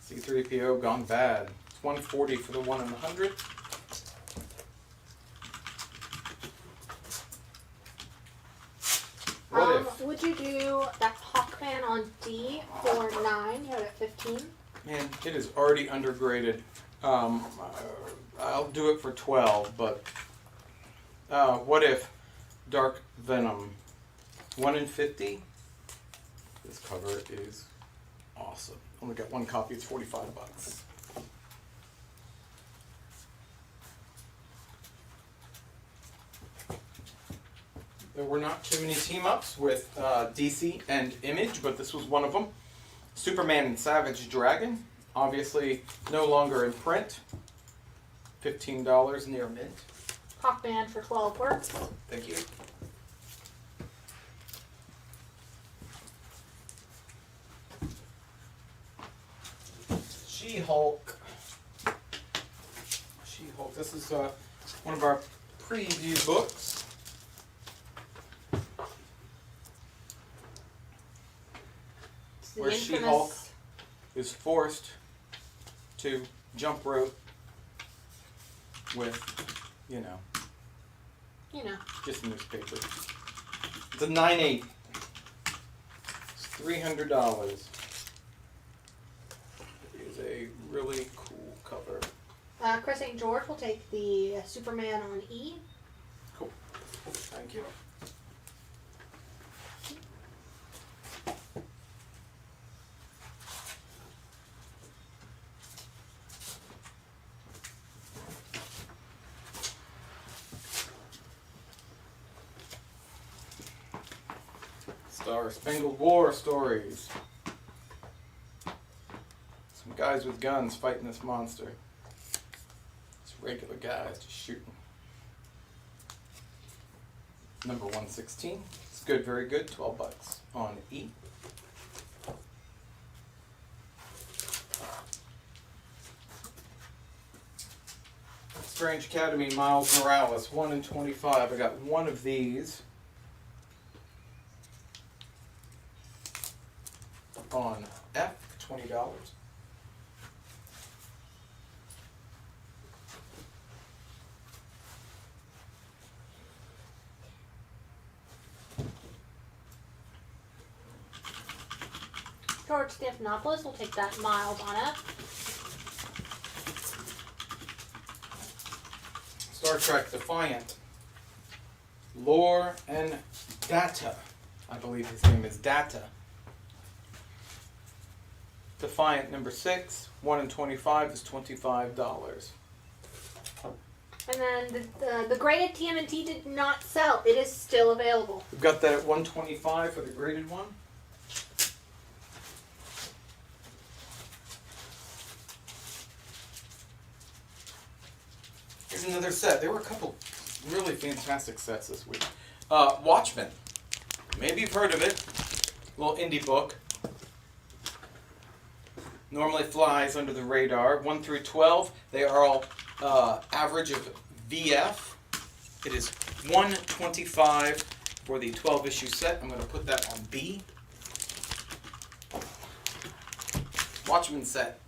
C3PO gone bad. It's 140 for the 1 in 100. What if? Would you do that Hawkman on D for 9? You had it at 15. Man, it is already undergraded. I'll do it for 12, but what if Dark Venom 1 in 50? This cover is awesome. Only got one copy. It's $45. There were not too many team-ups with DC and Image, but this was one of them. Superman and Savage Dragon, obviously no longer in print. $15 near mint. Hawkman for 12 works. Thank you. She-Hulk. She-Hulk. This is one of our preview books. Where She-Hulk is forced to jump rope with, you know, just a newspaper. It's a 9/8. It's $300. It is a really cool cover. Chris St. George will take the Superman on E. Cool. Thank you. Star Spangled War Stories. guys with guns fighting this monster. It's regular guys just shooting. Number 116. It's good, very good. $12 on E. Strange Academy, Miles Morales, 1 in 25. I got one of these on F, $20. George Stephanopoulos will take that Miles on F. Star Trek Defiant. Lore and Data. I believe his name is Data. Defiant number 6, 1 in 25 is $25. And then the graded TMNT did not sell. It is still available. We've got that at 125 for the graded one. Here's another set. There were a couple really fantastic sets this week. Watchmen. Maybe you've heard of it. Little indie book. Normally flies under the radar. 1 through 12. They are all average of VF. It is $125 for the 12-issue set. I'm going to put that on B. Watchmen set.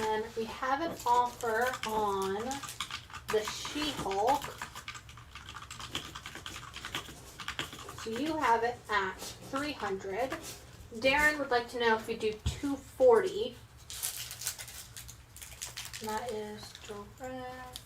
And we have an offer on the She-Hulk. So you have it at $300. Darren would like to know if you do $240. And that is direct.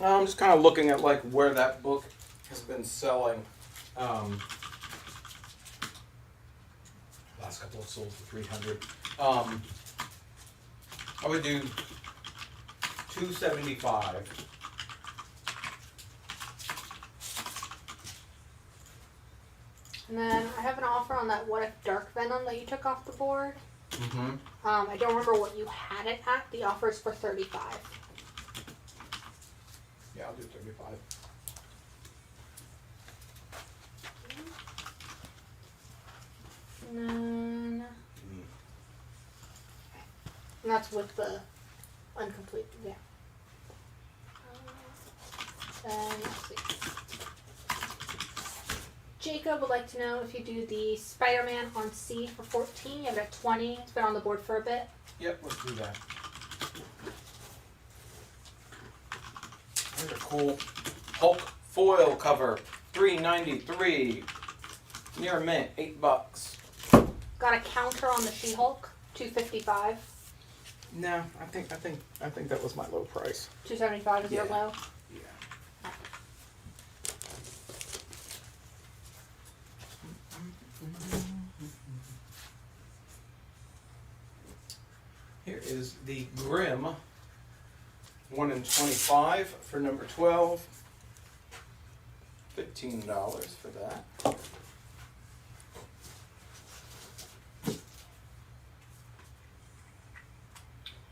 I'm just kind of looking at like where that book has been selling. Last couple of sold for $300. I would do $275. And then I have an offer on that What If Dark Venom that you took off the board. Mm-hmm. I don't remember what you had it at. The offer is for $35. Yeah, I'll do 35. And then, and that's with the uncompleted, yeah. Then, let's see. Jacob would like to know if you do the Spider-Man on C for 14. You have it at 20. It's been on the board for a bit. Yep, let's do that. Here's a cool Hulk foil cover, $3.93. Near mint, $8. Got a counter on the She-Hulk, $255. No, I think that was my low price. $275 is your Yeah. low. Yeah. Here is the Grimm 1 in 25 for number 12. $15 for that.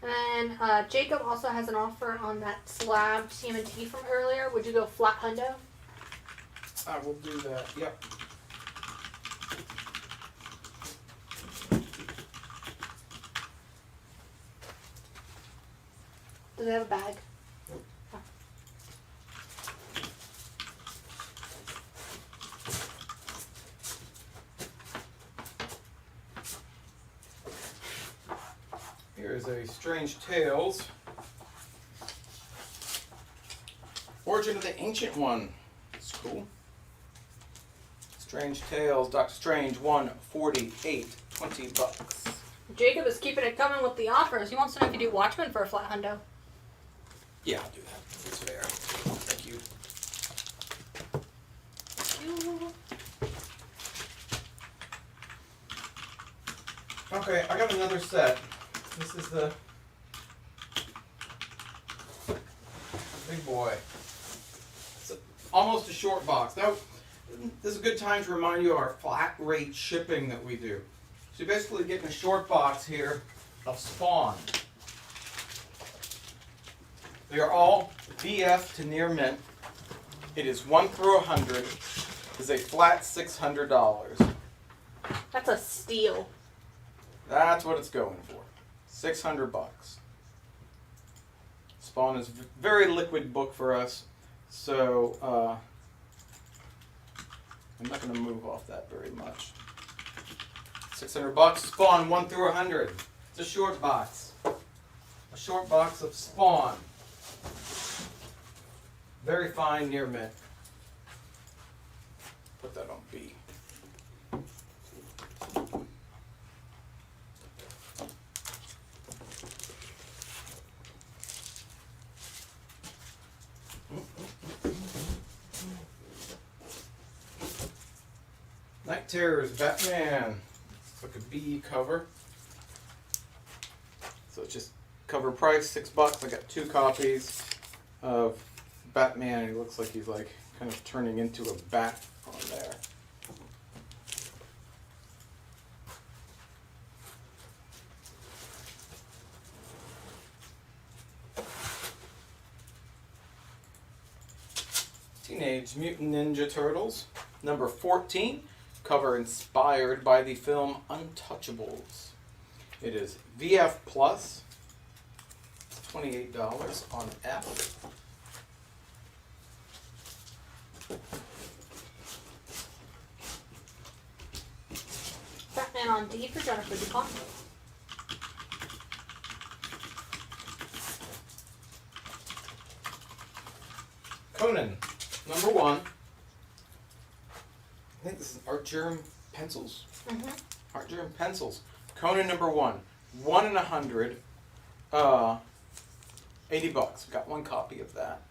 And then Jacob also has an offer on that slab TMNT from earlier. Would you go flat hundo? I will do that. Yep. Does it have a bag? Oh. Here is a Strange Tales. Origin of the Ancient One. It's cool. Strange Tales, Doctor Strange 148, $20. Jacob is keeping it coming with the offers. He wants to know if you do Watchmen for a flat hundo. Yeah, I'll do that. It's fair. Thank you. Okay, I got another set. This is the big boy. It's almost a short box. Now, this is a good time to remind you of our flat rate shipping that we do. So you're basically getting a short box here of Spawn. They are all VF to near mint. It is 1 through 100. Is a flat $600. That's a steal. That's what it's going for. $600. Spawn is a very liquid book for us, so I'm not going to move off that very much. $600. Spawn 1 through 100. It's a short box. A short box of Spawn. Very fine near mint. Put that on B. Night Terrors, Batman. It's like a B cover. So it's just cover price, $6. I got 2 copies of Batman. He looks like he's like kind of turning into a bat on there. Teenage Mutant Ninja Turtles, number 14, cover inspired by the film Untouchables. It is VF Plus, $28 on F. Batman on D for Jennifer DuPont. Conan, number 1. I think this is Art Germ Pencils. Mm-hmm. Art Germ Pencils. Conan number 1. 1 in 100. $80. We got 1 copy of that.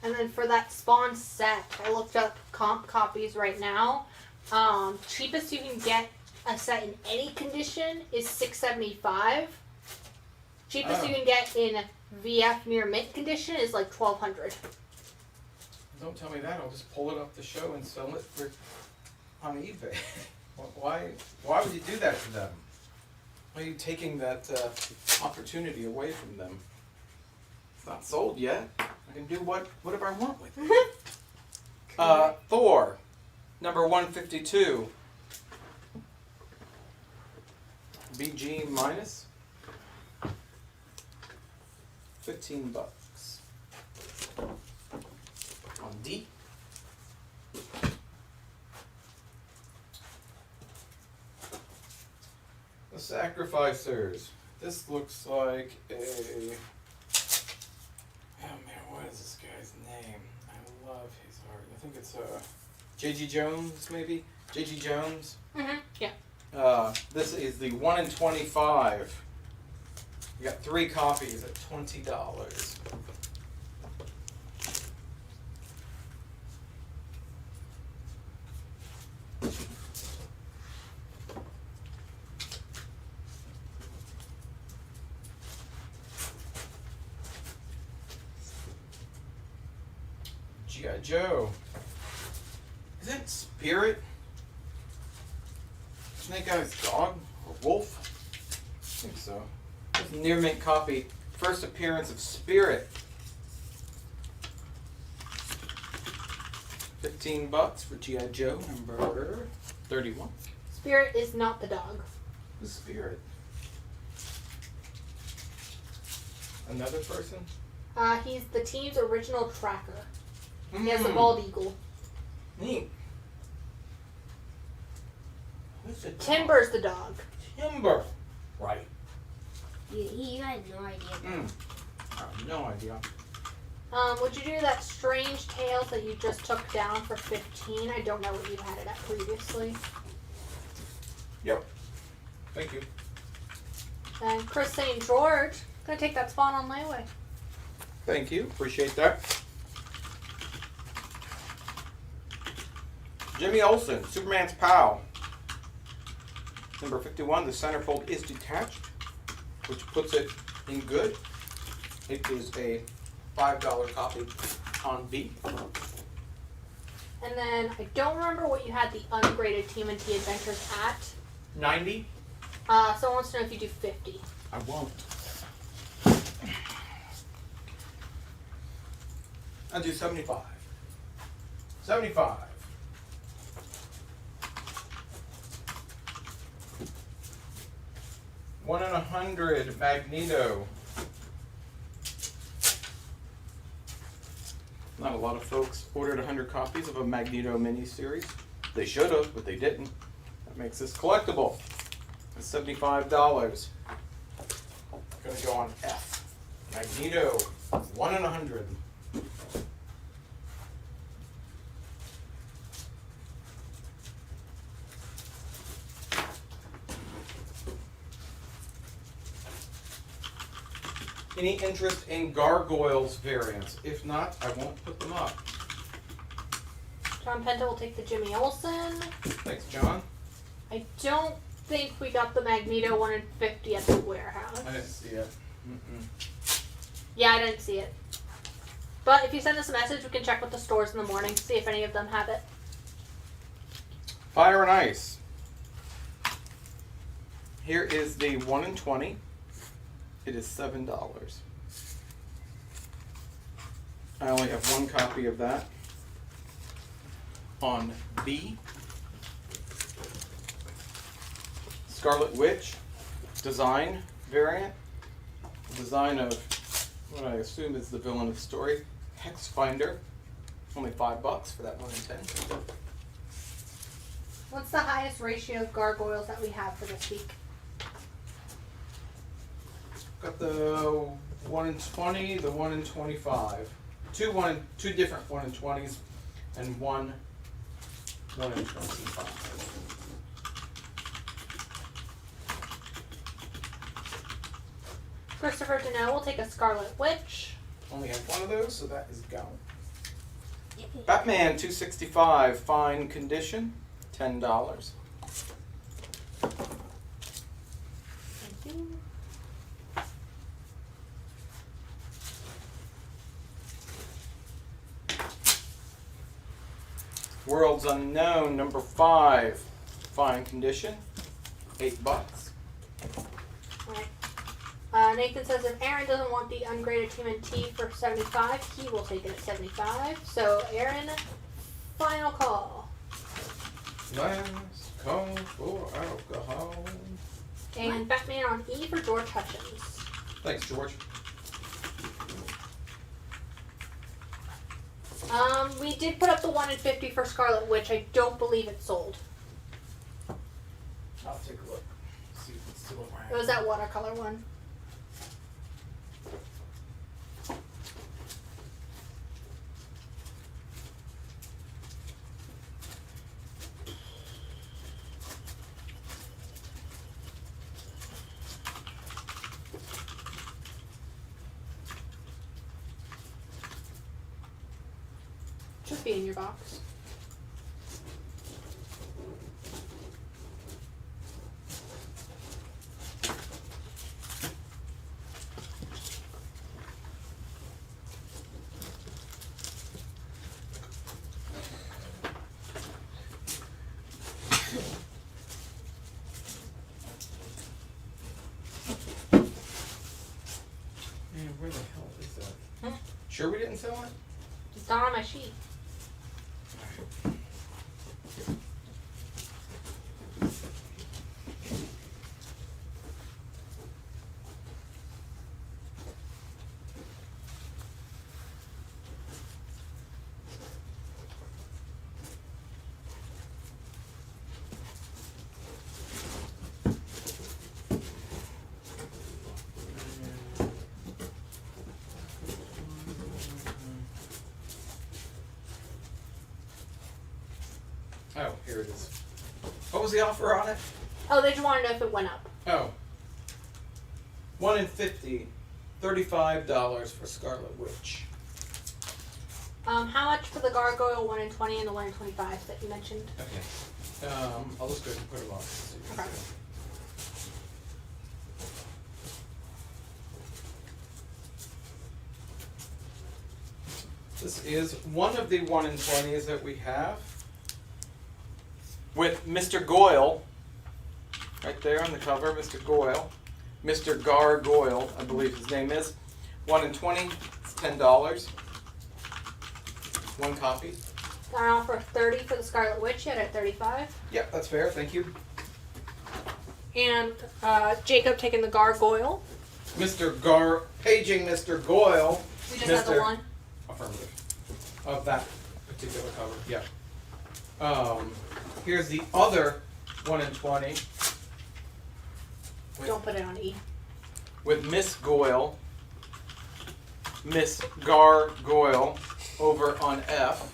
And then for that Spawn set, I looked up comp copies right now. Cheapest you can get a set in any condition is $675. Cheapest you can get in VF near mint condition is like $1,200. Don't tell me that. I'll just pull it off the show and sell it for on eBay. Why would you do that to them? Why are you taking that opportunity away from them? It's not sold yet. I can do whatever I want with it. Thor, number 152. BG minus. $15. On D. The Sacrificers. This looks like a... Oh man, what is this guy's name? I love his art. I think it's J.G. Jones, maybe? J.G. Jones? Mm-hmm. Yeah. This is the 1 in 25. You got 3 copies at $20. G.I. Joe. Is that Spirit? Snake Eyes dog? Or wolf? I think so. This is a near mint copy. First appearance of Spirit. $15 for G.I. Joe number 31. Spirit is not the dog. The Spirit. Another person? He's the team's original tracker. He has a bald eagle. Neat. Who's it? Timber's the dog. Timber. Right. You had no idea. I have no idea. Would you do that strange tales that you just took down for 15? I don't know what you had it at previously. Yep. Thank you. And Chris St. George, gonna take that spot on layaway. Thank you. Appreciate that. Jimmy Olsen, Superman's pal. Number 51, the centerfold is detached, which puts it in good. It is a $5 copy on B. And then I don't remember what you had the ungraded TMNT Adventures at. 90. Someone wants to know if you do 50. I won't. I'll do 75. 75. One in 100 Magneto. Not a lot of folks ordered 100 copies of a Magneto miniseries. They should have, but they didn't. That makes this collectible. It's $75. Gonna go on F. Magneto, 1 in 100. Any interest in Gargoyles variants? If not, I won't put them up. John Penta will take the Jimmy Olsen. Thanks, John. I don't think we got the Magneto 1 in 50 at the warehouse. I didn't see it. Yeah, I didn't see it. But if you send us a message, we can check with the stores in the morning to see if any of them have it. Fire and Ice. Here is the 1 in 20. It is $7. I only have one copy of that on B. Scarlet Witch design variant. Design of what I assume is the villain of the story, Hex Finder. Only $5 for that 1 in 10. What's the highest ratio of gargoyles that we have for this week? Got the 1 in 20, the 1 in 25. Two different 1 in 20s, and one in 25. Christopher Deneau will take a Scarlet Witch. Only have one of those, so that is gone. Batman 265, fine condition, $10. Thank you. Worlds Unknown, number 5, fine condition, $8. Alright. Nathan says if Aaron doesn't want the ungraded TMNT for 75, he will take it at 75. So Aaron, final call. Last call for alcohol. And Batman on E for George Hutchins. Thanks, George. We did put up the 1 in 50 for Scarlet Witch. I don't believe it's sold. I'll take a look. See if it's still around. It was that watercolor one. Should be in your box. Man, where the hell is that? Sure we didn't sell it? It's not on my sheet. Here it is. What was the offer on it? Oh, they just want to know if it went up. Oh. 1 in 50. $35 for Scarlet Witch. How much for the gargoyle 1 in 20 and the 1 in 25 that you mentioned? Okay. I'll just go ahead and put them on. So you can Okay. see. This is one of the 1 in 20s that we have with Mr. Goyle, right there on the cover, Mr. Goyle. Mr. Gargoyle, I believe his name is. 1 in 20, it's $10. One copy. Got an offer of 30 for the Scarlet Witch yet at 35. Yep, that's fair, thank you. And Jacob taking the gargoyle. Paging Mr. Goyle. We just have the one. Affirmative. Of that particular cover, yeah. Here's the other 1 in 20. Don't put it on E. With Miss Goyle. Miss Gargoyle over on F.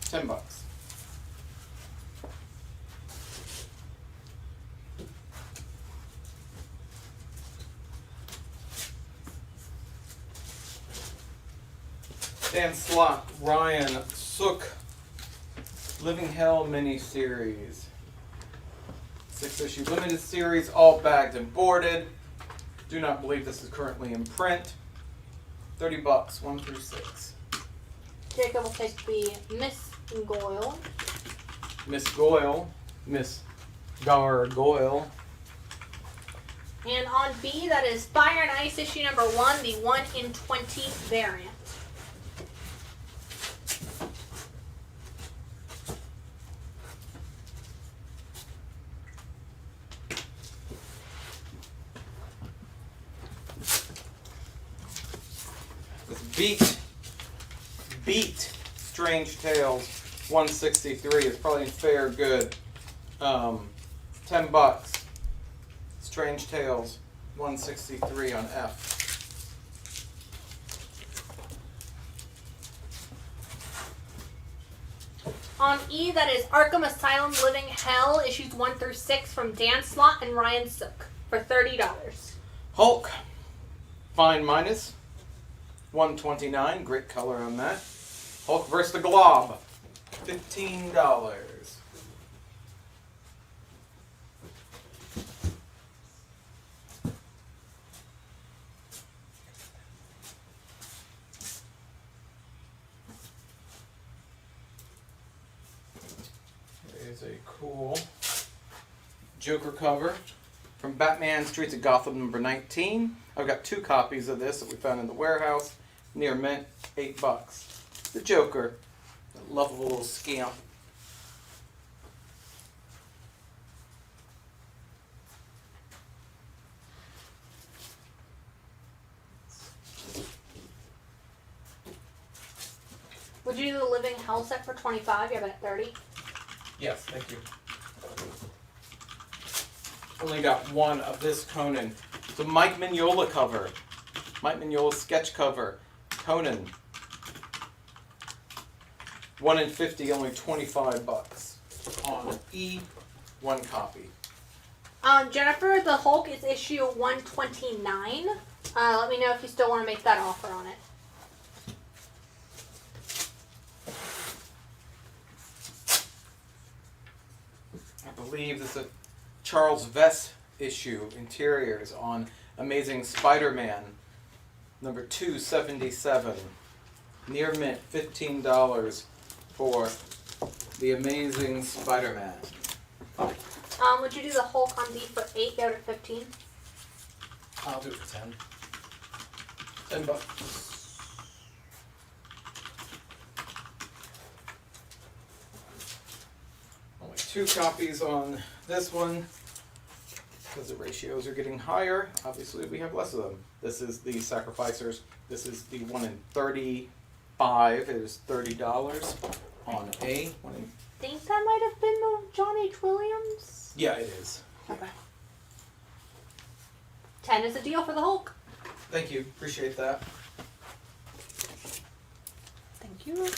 $10. Dan Slott, Ryan Sook, Living Hell miniseries. 6-issue limited series, all bagged and boarded. Do not believe this is currently in print. $30, 1 through 6. Jacob will take the Miss Goyle. Miss Goyle, Miss Gargoyle. And on B, that is Fire and Ice issue number 1, the 1 in 20 variant. Beat Strange Tales 163 is probably fair good. $10. Strange Tales 163 on F. On E, that is Arkham Asylum Living Hell issues 1 through 6 from Dan Slott and Ryan Sook for $30. Hulk, fine minus 129, great color on that. Hulk vs. the Glob, $15. Here's a cool Joker cover from Batman Streets of Gotham number 19. I've got 2 copies of this that we found in the warehouse. Near mint, $8. The Joker, that lovable little scamp. Would you do the Living Hell set for $25? You have it at $30. Yes, thank you. Only got 1 of this Conan. It's a Mike Mignola cover. Mike Mignola sketch cover. Conan. 1 in 50, only $25. On E, 1 copy. Jennifer, the Hulk is issue 129. Let me know if you still want to make that offer on it. I believe this is a Charles Vess issue, interiors on Amazing Spider-Man, number 277. Near mint, $15 for the Amazing Spider-Man. Would you do the Hulk on D for $8? Go to 15. I'll do it for 10. $10. Only 2 copies on this one. Because the ratios are getting higher, obviously we have less of them. This is the Sacrificers. This is the 1 in 35. It is $30 on A. 1 in... I think that might have been the John H. Williams. Yeah, it is. Okay. 10 is a deal for the Hulk. Thank you. Appreciate that. Thank you.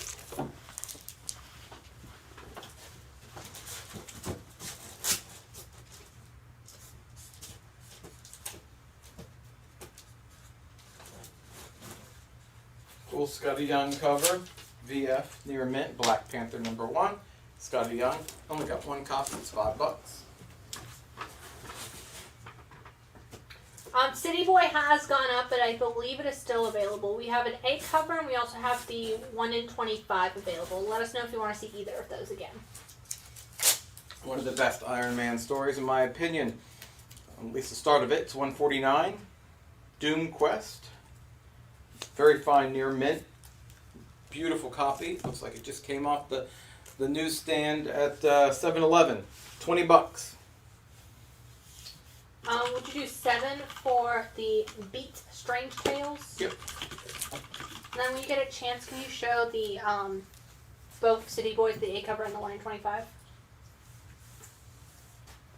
Cool Scotty Young cover. VF near mint. Black Panther #1. Scotty Young. Only got one copy. It's $5. City Boy has gone up, but I believe it is still available. We have an 8 cover, and we also have the 1 in 25 available. Let us know if you want to see either of those again. One of the best Iron Man stories, in my opinion. At least the start of it. It's 149. Doom Quest. Very fine near mint. Beautiful copy. Looks like it just came off the newsstand at 7-Eleven. $20. Would you do 7 for the Beat Strange Tales? Yep. And then when you get a chance, can you show the both City Boys, the 8 cover and the 1 in 25?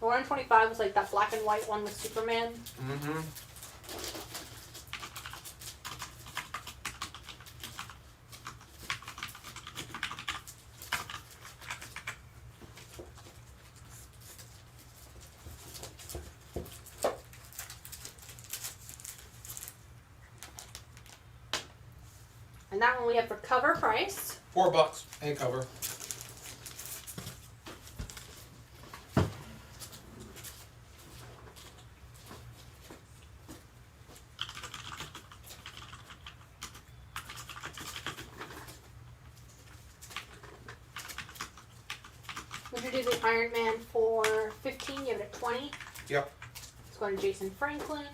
The 1 in 25 was like that black and white one with Superman. Mm-hmm. And that one we have for cover price. $4. A cover. Would you do the Iron Man for 15? Give it a 20. Yep. Let's go to Jason Franklin.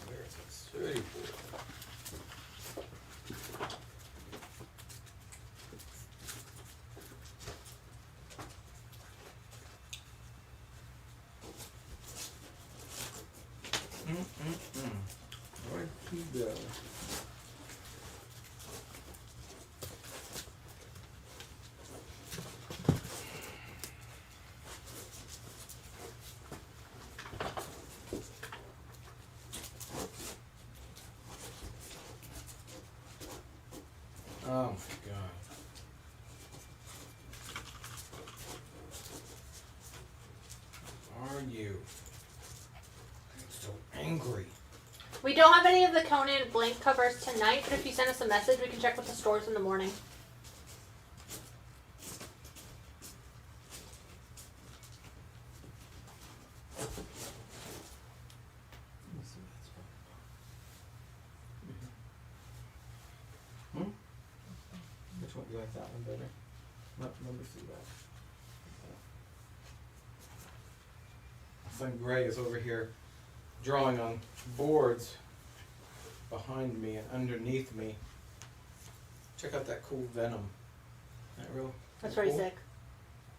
There's a City Boy. Where'd he go? Oh my God. Are you? I'm so angry. We don't have any of the Conan blank covers tonight, but if you send us a message, we can check with the stores in the morning. Which one do you like, that one better? Let me see that. My son Gray is over here drawing on boards behind me and underneath me. Check out that cool Venom. Isn't that real? That's pretty cool? sick.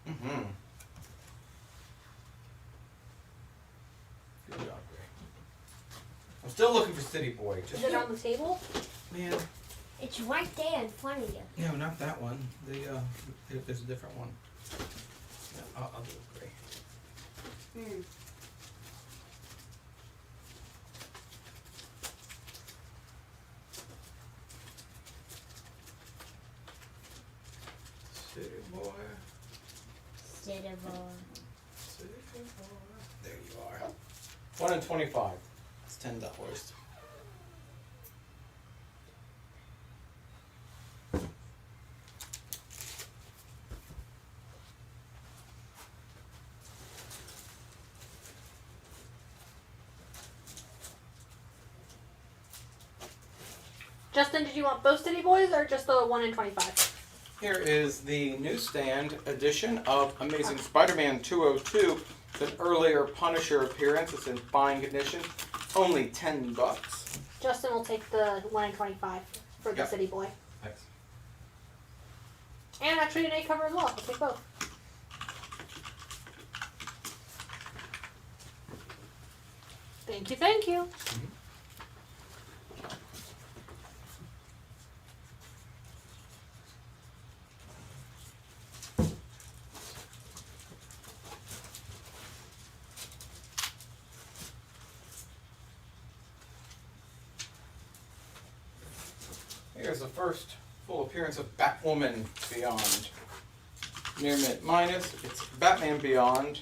Mm-hmm. Good job, Gray. I'm still looking for City Boy. Is it on the table? Man. It's right there in front of you. No, not that one. There's a different one. Yeah, I'll do it, Gray. Hmm. City Boy. City Boy. City Boy. There you are. 1 in 25. It's $10. Justin, did you want both City Boys or just the 1 in 25? Here is the newsstand edition of Amazing Spider-Man 202. It's an earlier Punisher appearance. It's in fine condition. Only $10. Justin will take the 1 in 25 for the Yep. City Boy. Thanks. And actually an 8 cover as well. I'll take both. Thank you, thank you. Here's the first full appearance of Batwoman Beyond. Near mint minus, it's Batman Beyond,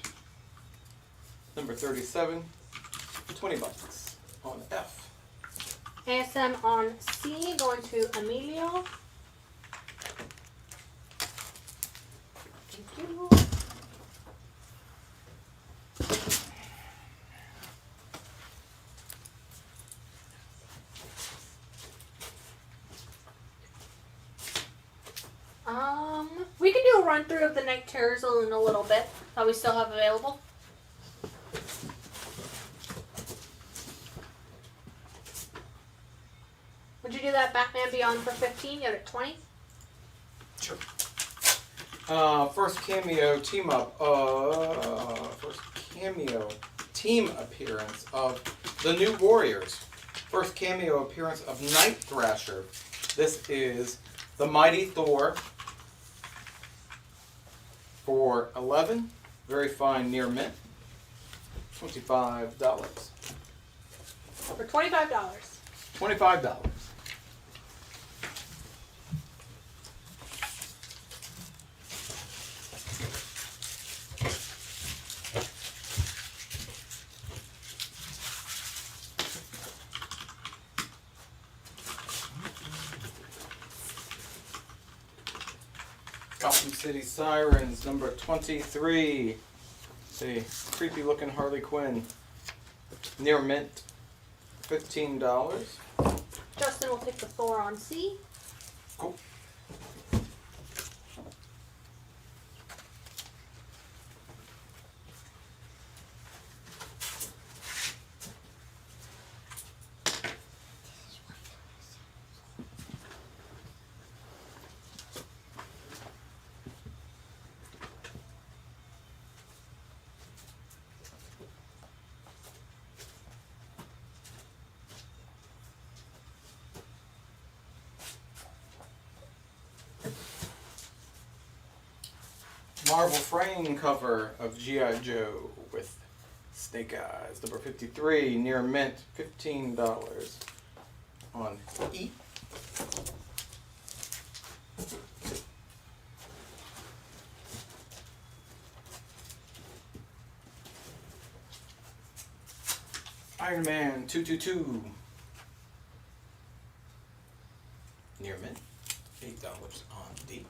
number 37, $20. on F. ASM on C, going to Emilio. Thank you. We can do a run through of the Night Terrors in a little bit that we still have available. Would you do that Batman Beyond for 15? You have it 20? Sure. First cameo team appearance of the New Warriors. First cameo appearance of Night Thrasher. This is the Mighty Thor for 11. Very fine near mint. $25. For $25. $25. Gotham City Sirens, number 23. See, creepy looking Harley Quinn. Near mint, $15. Justin will take the Thor on C. Cool. Marvel frame cover of G.I. Joe with Snake Eyes, number 53, near mint, $15 on E. Iron Man 222, near mint, $8 on D.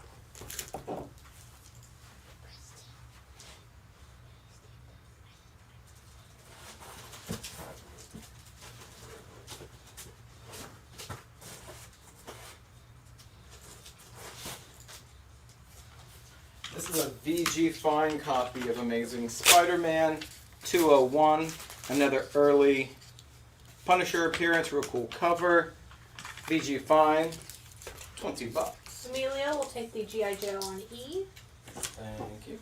This is a VG Fine copy of Amazing Spider-Man 201. Another early Punisher appearance, real cool cover. VG Fine, $20. Emilio will take the G.I. Joe on E. Thank you.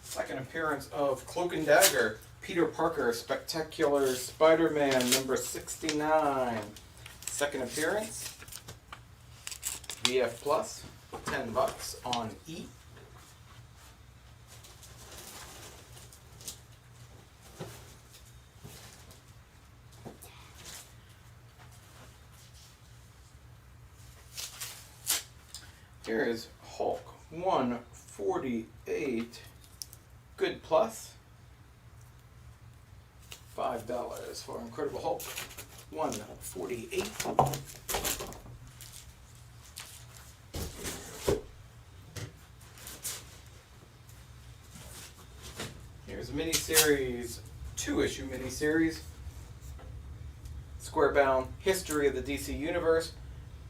Second appearance of Cloak and Dagger, Peter Parker, Spectacular Spider-Man, number 69. Second appearance, VF Plus, $10 on E. Here is Hulk 148, Good Plus, $5 for Incredible Hulk 148. Here's a miniseries, 2-issue miniseries, Squarebound History of the DC Universe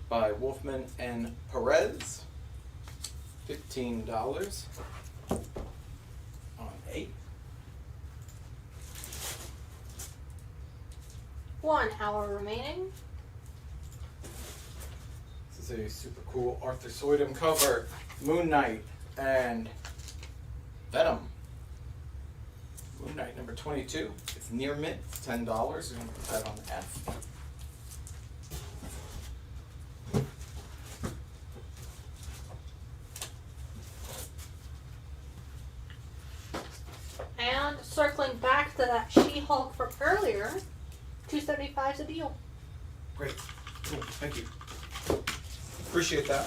by Wolfman and Perez, $15 on 8. 1 hour remaining. This is a super cool Arthur Soydum cover, Moon Knight and Venom. Moon Knight number 22. It's near mint, it's $10. We're going to put that on F. And circling back to that She-Hulk from earlier, $275 is a deal. Great. Cool. Thank you. Appreciate that.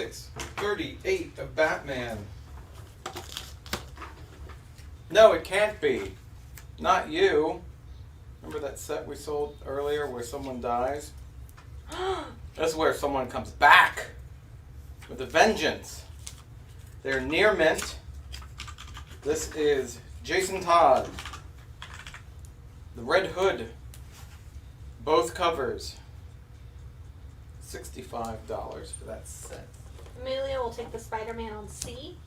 638 of Batman. No, it can't be. Not you. Remember that set we sold earlier where someone dies? That's where someone comes back with a vengeance. They're near mint. This is Jason Todd. The Red Hood. Both covers. $65 for that set. Amelia will take the Spider-Man on C.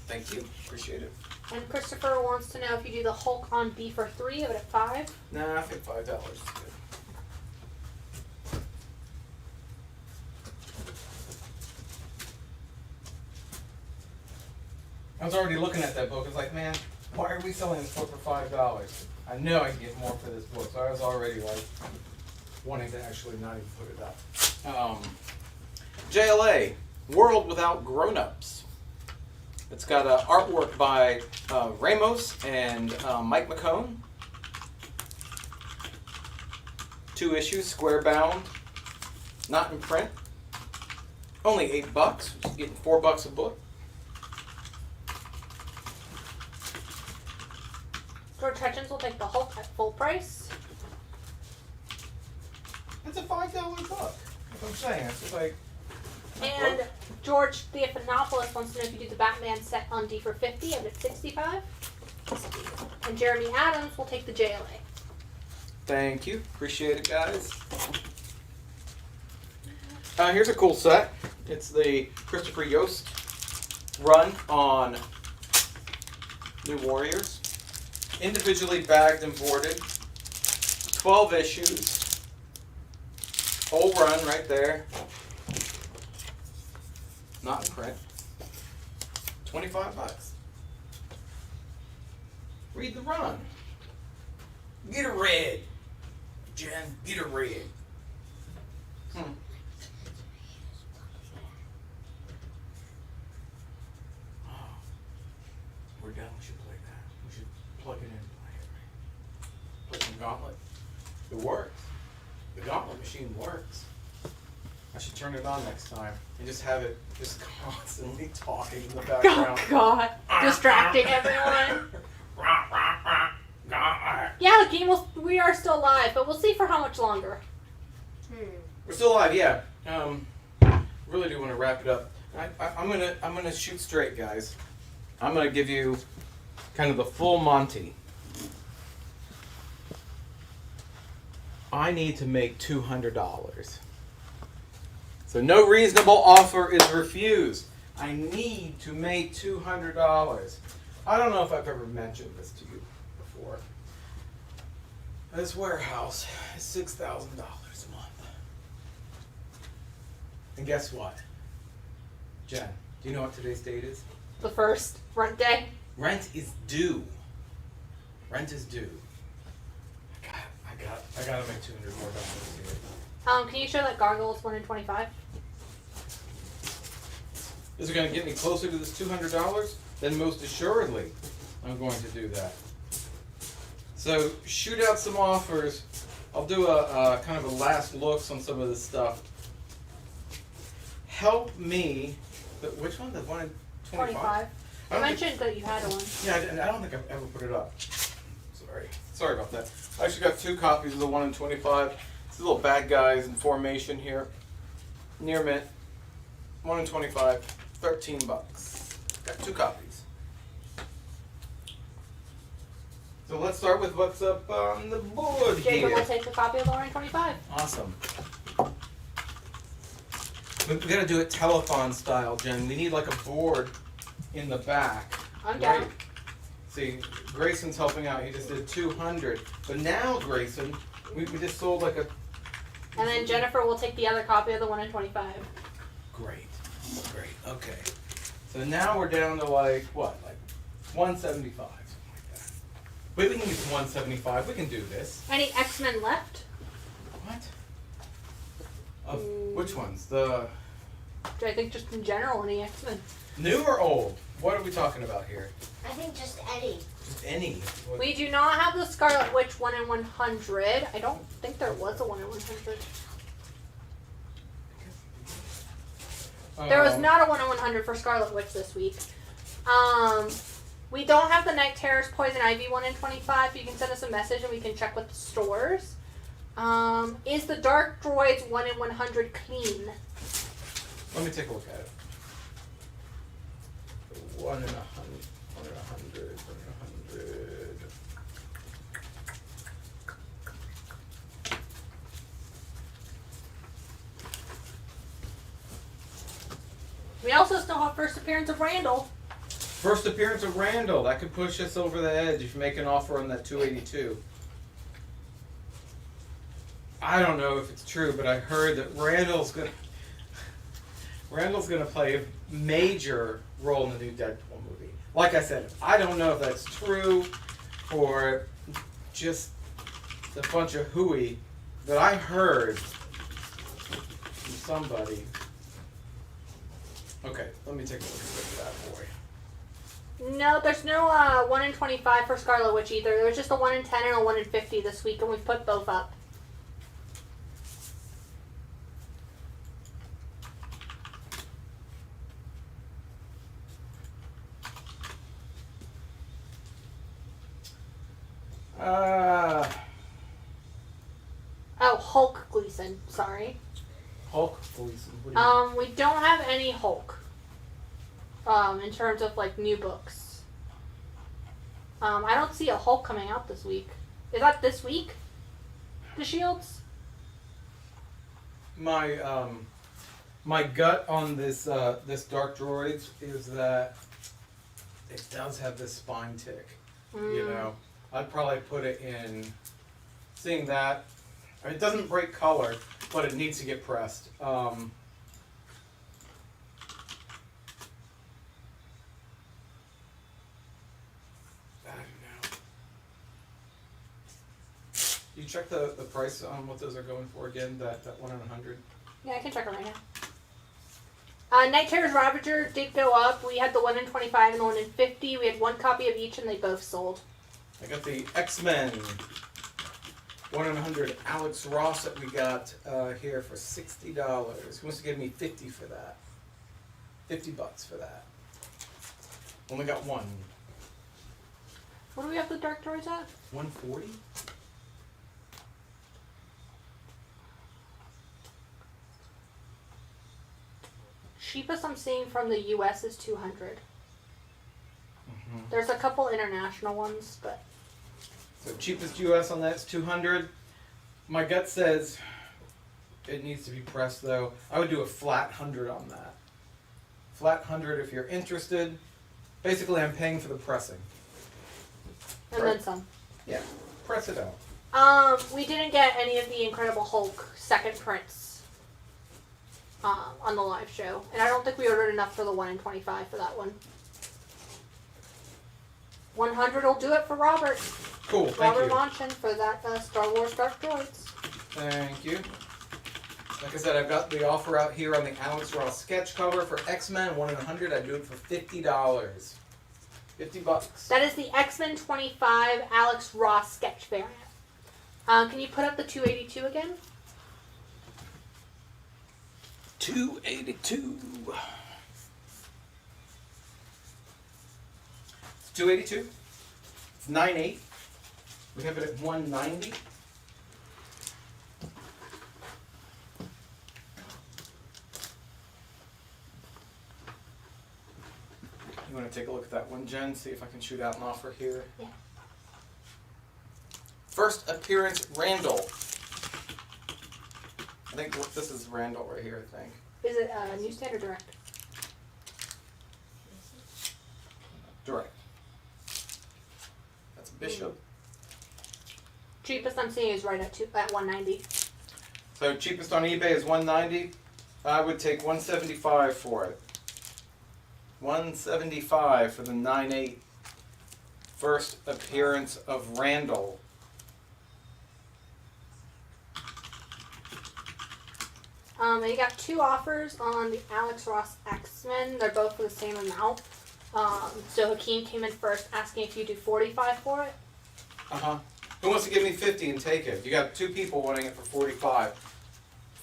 Thank you. Appreciate it. And Christopher wants to know if you do the Hulk on B for 3, give it a 5. Nah, I think $5 is good. I was already looking at that book. I was like, man, why are we selling this book for $5? I know I can get more for this book, so I was already like wanting to actually not even put it up. JLA, World Without Grown-Ups. It's got artwork by Ramos and Mike McCone. 2 issues, square bound, not in print. Only $8, which is getting $4 a book. George Hutchins will take the Hulk at full price. It's a $5 book. That's what I'm saying. It's just like. And George Theophanopoulos wants to know if you do the Batman set on D for 50 and at 65. And Jeremy Adams will take the JLA. Thank you. Appreciate it, guys. Here's a cool set. It's the Christopher Yost run on New Warriors. Individually bagged and boarded. 12 issues. Whole run right there. Not in print. $25. Read the run. Get a red. Jen, get a red. We're done. We should play that. We should plug it in and play it. Play some Gauntlet. It works. The Gauntlet machine works. I should turn it on next time and just have it just constantly talking in the background. Oh God! Distracting everyone. Yeah, the game we are still live, but we'll see for how much longer. We're still alive, yeah. Really do want to wrap it up. I'm gonna shoot straight, guys. I'm gonna give you kind of the full Monty. I need to make $200. So no reasonable offer is refused. I need to make $200. I don't know if I've ever mentioned this to you before. This warehouse is $6,000 a month. And guess what? Jen, do you know what today's date is? The first rent day. Rent is due. Rent is due. I gotta make $200 more here. Can you show that Gargoyles 1 in 25? Is it going to get me closer to this $200? Then most assuredly, I'm going to do that. So shoot out some offers. I'll do a kind of a last looks on some of this stuff. Help me. Which one? The 1 in 25? You mentioned that you had one. Yeah, I don't think I've ever put it up. Sorry about that. I actually got 2 copies of the 1 in 25. It's the little bad guys in formation here. Near mint. 1 in 25. $13. Got 2 copies. So let's start with what's up on the board Jacob here. will take a copy of the 1 in 25. Awesome. We gotta do it telethon style, Jen. We need like a board in the back. I'm down. See, Grayson's helping out. He just did 200. But now, Grayson, we just sold like a... And then Jennifer will take the other copy of the 1 in 25. Great. Okay. So now we're down to like, what? Like 175. Something like that. But we can use 175. We can do this. Any X-Men left? What? Which ones? The... I think just in general, any X-Men. New or old? What are we talking about here? I think just Eddie. Just any. We do not have the Scarlet Witch 1 in 100. I don't think there was a 1 in 100. There was not a 1 in 100 for Scarlet Witch this week. We don't have the Night Terror's Poison Ivy 1 in 25. You can send us a message and we can check with the stores. Is the Dark Droids 1 in 100 clean? Let me take a look at it. 1 in 100. 1 in 100. 1 in 100. We also still have first appearance of Randall. First appearance of Randall. That could push us over the edge if you make an offer on that 282. I don't know if it's true, but I heard that Randall's gonna play a major role in the new Deadpool movie. Like I said, I don't know if that's true or just a bunch of hooey, but I heard from somebody. Okay, let me take a look at that boy. No, there's no 1 in 25 for Scarlet Witch either. There's just a 1 in 10 and a 1 in 50 this week, and we've put both up. Oh, Hulk Gleason. Sorry. Hulk Gleason. We don't have any Hulk. In terms of like new books. I don't see a Hulk coming out this week. Is that this week? The Shields? My my gut on this this Dark Droids is that it does have this spine tick. You know, I'd probably put it in. Seeing that, I mean, it doesn't break color, but it needs to get pressed. I don't know. You check the price on what those are going for again? That 1 in 100. Yeah, I can check it right now. Night Terror's Ravager did go up. We had the 1 in 25 and the 1 in 50. We had one copy of each and they both sold. I got the X-Men 1 in 100 Alex Ross that we got here for $60. He wants to give me $50 for that. $50 for that. Only got one. What do we have the Dark Droids at? 140? Cheapest I'm seeing from the US is 200. There's a couple international ones, but So cheapest US on that's 200. My gut says it needs to be pressed though. I would do a flat 100 on that. Flat 100 if you're interested. Basically, I'm paying for the pressing. and then some. Yeah, press it out. We didn't get any of the Incredible Hulk second prints on the live show, and I don't think we ordered enough for the 1 in 25 for that one. 100 will do it for Robert. Cool, thank Robert you. Monchen for that Star Wars Dark Droids. Thank you. Like I said, I've got the offer out here on the Alex Ross sketch cover for X-Men 1 in 100. I'd do it for $50. $50. That is the X-Men 25 Alex Ross sketch variant. Can you put up the 282 again? 282. It's 282. It's 9.8. We have it at 190. You want to take a look at that one, Jen? See if I can shoot out an offer here. Yeah. First appearance, Randall. I think this is Randall right here, I think. Is it newsstand or direct? Direct. That's a Bishop. Cheapest I'm seeing is right at 190. So cheapest on eBay is 190. I would take 175 for it. 175 for the 9.8 first appearance of Randall. You got two offers on the Alex Ross X-Men. They're both for the same amount. So Hakeem came in first asking if you do 45 for it. Uh-huh. Who wants to give me 50 and take it? You got two people wanting it for 45.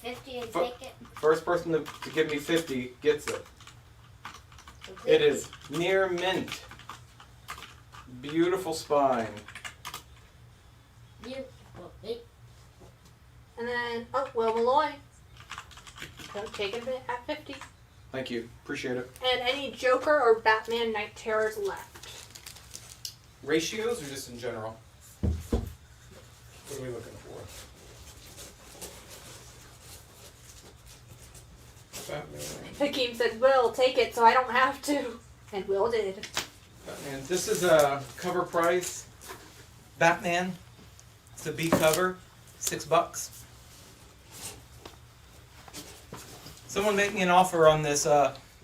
50 and Fu- take it. First person to give me 50 gets it. It is near mint. Beautiful spine. Beautiful. And then, oh, Will Malloy. So take it at 50. Thank you. Appreciate it. And any Joker or Batman Night Terrors left. Ratios or just in general? What are we looking for? Batman. Hakeem said, Will, take it so I don't have to. And Will did. Batman. This is a cover price. Batman. It's a B cover. $6. Someone make me an offer on this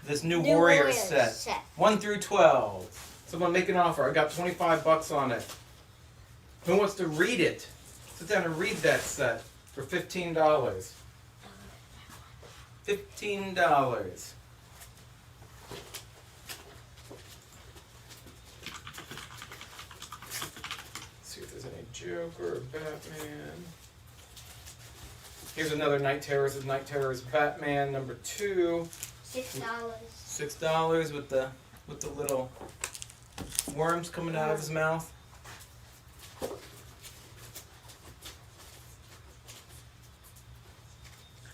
this new Warriors set. 1 through 12. Someone make an offer. I got $25 on it. Who wants to read it? Sit down and read that set for $15. $15. See if there's any Joker or Batman. Here's another Night Terrors. Night Terrors Batman number 2. $6. $6 with the little worms coming out of his mouth.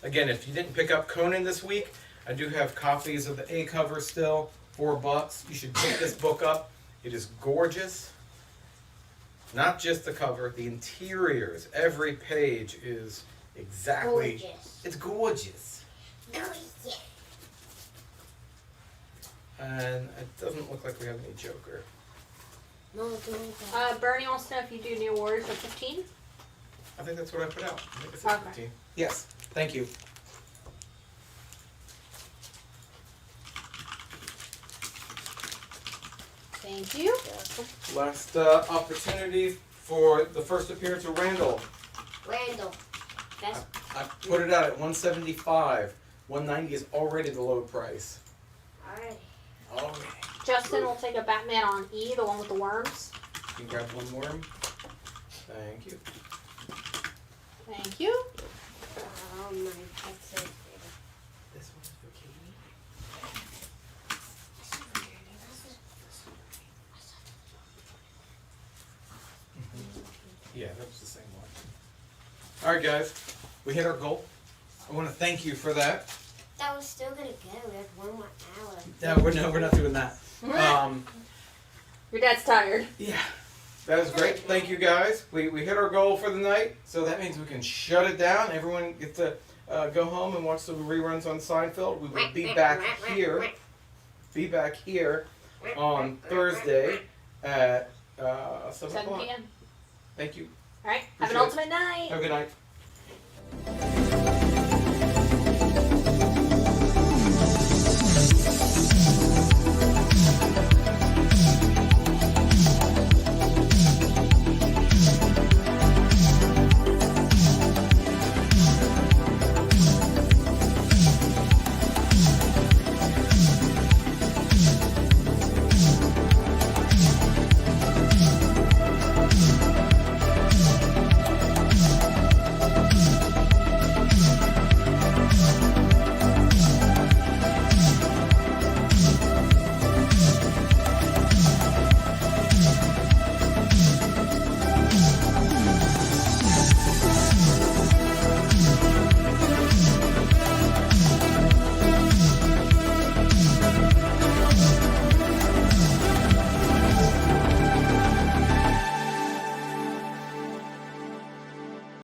Again, if you didn't pick up Conan this week, I do have copies of the A cover still, $4. You should pick this book up. It is gorgeous. Not just the cover, the interiors. Every page is exactly. Gorgeous. It's gorgeous. Gorgeous. And it doesn't look like we have any Joker. No, don't. Bernie wants to know if you do New Warriors for 15. I think that's what I put out. I think it's Okay. 15. Yes, thank you. Thank you. Last opportunity for the first appearance of Randall. Randall. That's I put it out at $175. $190 is already the low price. alright. Already. Justin will take a Batman on E, the one with the worms. You can grab one worm. Thank you. Thank you. Oh my, that's it. This one's for Katie. Yeah, that was the same one. All right, guys, we hit our goal. I want to thank you for that. That was still gonna go. We have 1 more hour. Yeah, we're not doing that. Your dad's tired. Yeah, that was great. Thank you, guys. We hit our goal for the night, so that means we can shut it down. Everyone gets to go home and watch some reruns on Seinfeld. We will be back here. Be back here on Thursday at 7 7 o'clock. p.m. Thank you. Alright, have an Appreciate it. ultimate night. Have a good night.